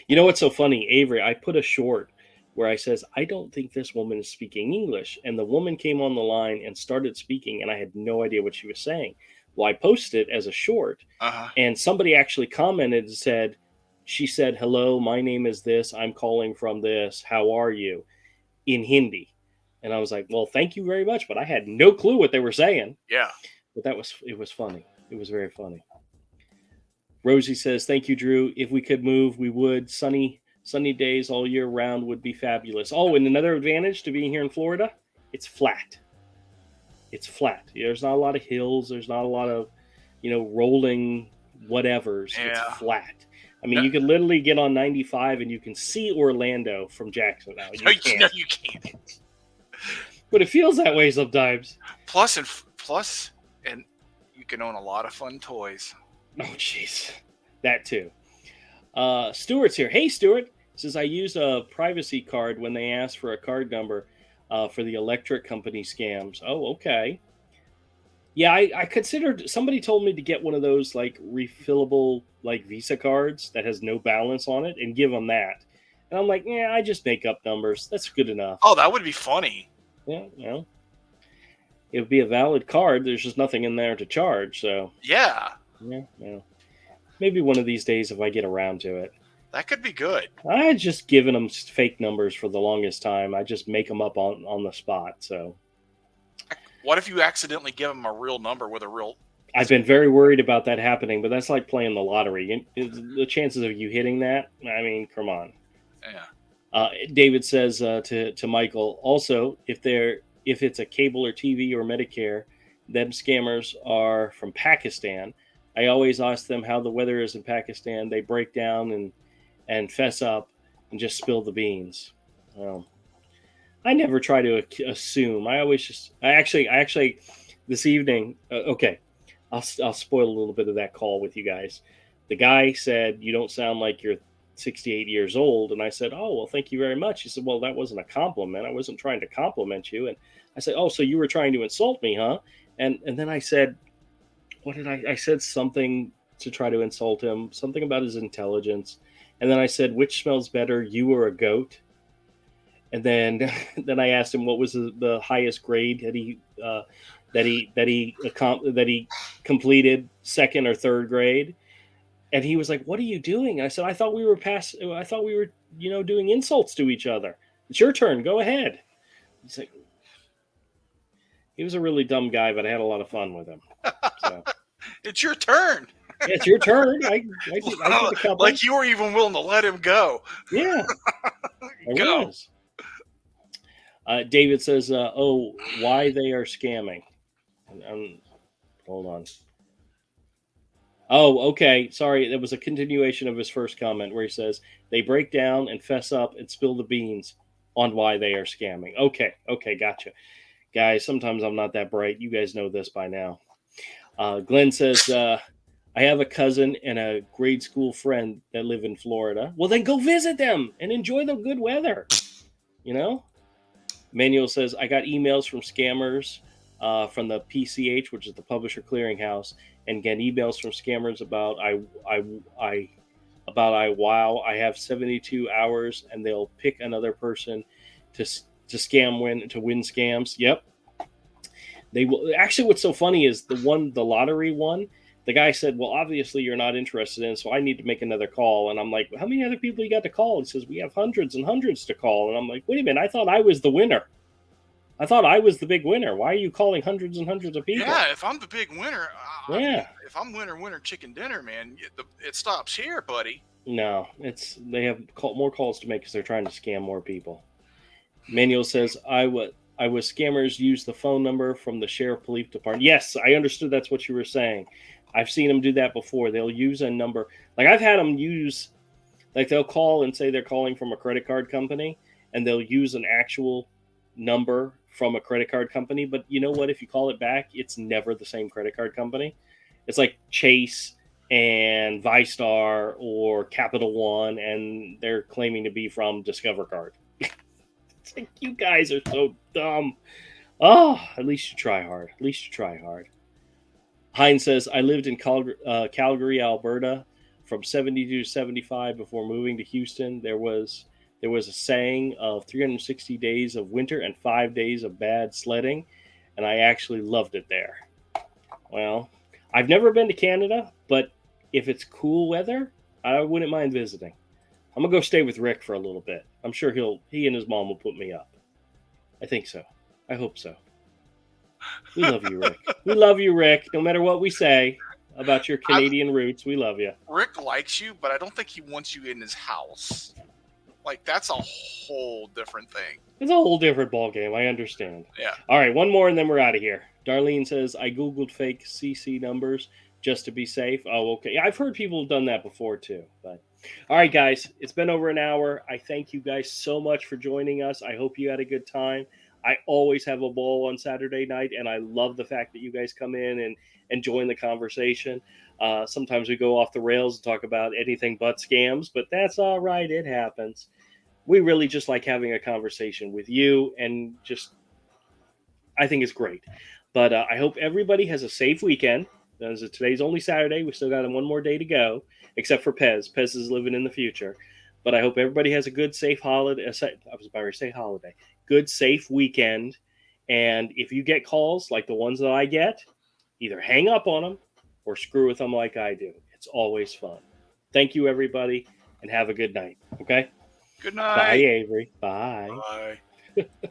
you know what's so funny, Avery? I put a short where I says, I don't think this woman is speaking English. And the woman came on the line and started speaking, and I had no idea what she was saying. Well, I posted it as a short, and somebody actually commented and said, she said, hello, my name is this. I'm calling from this. How are you? In Hindi. And I was like, well, thank you very much. But I had no clue what they were saying. Yeah. But it was funny. It was very funny. Rosie says, thank you, Drew. If we could move, we would. Sunny days all year round would be fabulous. Oh, and another advantage to being here in Florida, it's flat. It's flat. There's not a lot of hills. There's not a lot of, rolling whatevers. Yeah. It's flat. I mean, you could literally get on 95 and you can see Orlando from Jacksonville. No, you can't. But it feels that way sometimes. Plus, you can own a lot of fun toys. Oh, jeez. That too. Stuart's here. Hey, Stuart. Says, I use a privacy card when they ask for a card number for the electric company scams. Oh, okay. Yeah, I considered. Somebody told me to get one of those like refillable like Visa cards that has no balance on it, and give them that. And I'm like, yeah, I just make up numbers. That's good enough. Oh, that would be funny. Yeah, well, it would be a valid card. There's just nothing in there to charge. So Yeah, yeah. Maybe one of these days if I get around to it. that could be good. I just given them fake numbers for the longest time. I just make them up on the spot. So What if you accidentally give them a real number with a real? I've been very worried about that happening, but that's like playing the lottery. The chances of you hitting that, I mean, come on. Yeah. David says to Michael, also, if it's a cable or TV or Medicare, them scammers are from Pakistan. I always ask them how the weather is in Pakistan. They break down and fess up and just spill the beans. Well, I never try to assume. I actually, this evening, okay, I'll spoil a little bit of that call with you guys. The guy said, "You don't sound like you're 68 years old." And I said, "Oh, well, thank you very much." He said, "Well, that wasn't a compliment. I wasn't trying to compliment you." And I said, "Oh, so you were trying to insult me, huh?" And then I said, "What did I said something to try to insult him, something about his intelligence." And then I said, "Which smells better, you or a goat?" And then then I asked him what was the highest grade that he completed, second or third grade. And he was like, "What are you doing?" And I said, I thought we were, doing insults to each other. It's your turn. Go ahead." He's like, he was a really dumb guy, but I had a lot of fun with him. So It's your turn. yeah, it's your turn. I did a couple. Like you were even willing to let him go. Yeah, I Go. was. David says, "Oh, why they are scamming?" Hold on. Oh, okay. Sorry, that was a continuation of his first comment where he says they break down and fess up and spill the beans on why they are scamming. Okay, gotcha, guys. Sometimes I'm not that bright. You guys know this by now. Glenn says, "I have a cousin and a grade school friend that live in Florida. Well, then go visit them and enjoy the good weather. You know." Manuel says, "I got emails from scammers from the PCH, which is the Publisher Clearinghouse, and get emails from scammers about wow, I have 72 hours and they'll pick another person to win scams." Yep. They will actually. What's so funny is the lottery one. The guy said, "Well, obviously you're not interested in, so I need to make another call." And I'm like, "How many other people you got to call?" He says, "We have hundreds and hundreds to call." And I'm like, "Wait a minute, I thought I was the winner. I thought I was the big winner. Why are you calling hundreds and hundreds of people?" Yeah, if I'm the big winner, I mean, Yeah. if I'm winner chicken dinner, man, it stops here, buddy. No, they have more calls to make because they're trying to scam more people. Manuel says, I was scammers use the phone number from the sheriff police department. Yes, I understood that's what you were saying. I've seen them do that before. They'll use a number. Like I've had them use, like they'll call and say they're calling from a credit card company, and they'll use an actual number from a credit card company. But you know what? If you call it back, it's never the same credit card company. It's like Chase and Vistar or Capital One, and they're claiming to be from Discover Card. It's like, you guys are so dumb. Oh, at least you try hard. At least you try hard. Hines says, "I lived in Calgary, Alberta from 72 to 75 before moving to Houston. There was a saying of 360 days of winter and 5 days of bad sledding, and I actually loved it there." Well, I've never been to Canada, but if it's cool weather, I wouldn't mind visiting. I'm gonna go stay with Rick for a little bit. I'm sure he and his mom will put me up. I think so. I hope so. We love you, Rick. We love you, Rick. No matter what we say about your Canadian roots, we love you. Rick likes you, but I don't think he wants you in his house. Like, that's a whole different thing. It's a whole different ballgame. I understand. Yeah. All right, one more and then we're out of here. Darlene says, "I Googled fake CC numbers just to be safe." Oh, okay. Yeah, I've heard people have done that before too. But all right, guys, it's been over an hour. I thank you guys so much for joining us. I hope you had a good time. I always have a ball on Saturday night, and I love the fact that you guys come in and join the conversation. Sometimes we go off the rails and talk about anything but scams, but that's all right. It happens. We really just like having a conversation with you, and just I think it's great. But I hope everybody has a safe weekend. As today's only Saturday, we still got one more day to go, except for Pez. Pez is living in the future. But I hope everybody has a good, safe holiday. I was about to say holiday. Good, safe weekend. And if you get calls like the ones that I get, either hang up on them or screw with them like I do. It's always fun. Thank you, everybody, and have a good night. Okay? Good Bye, night. Avery. Bye. Bye.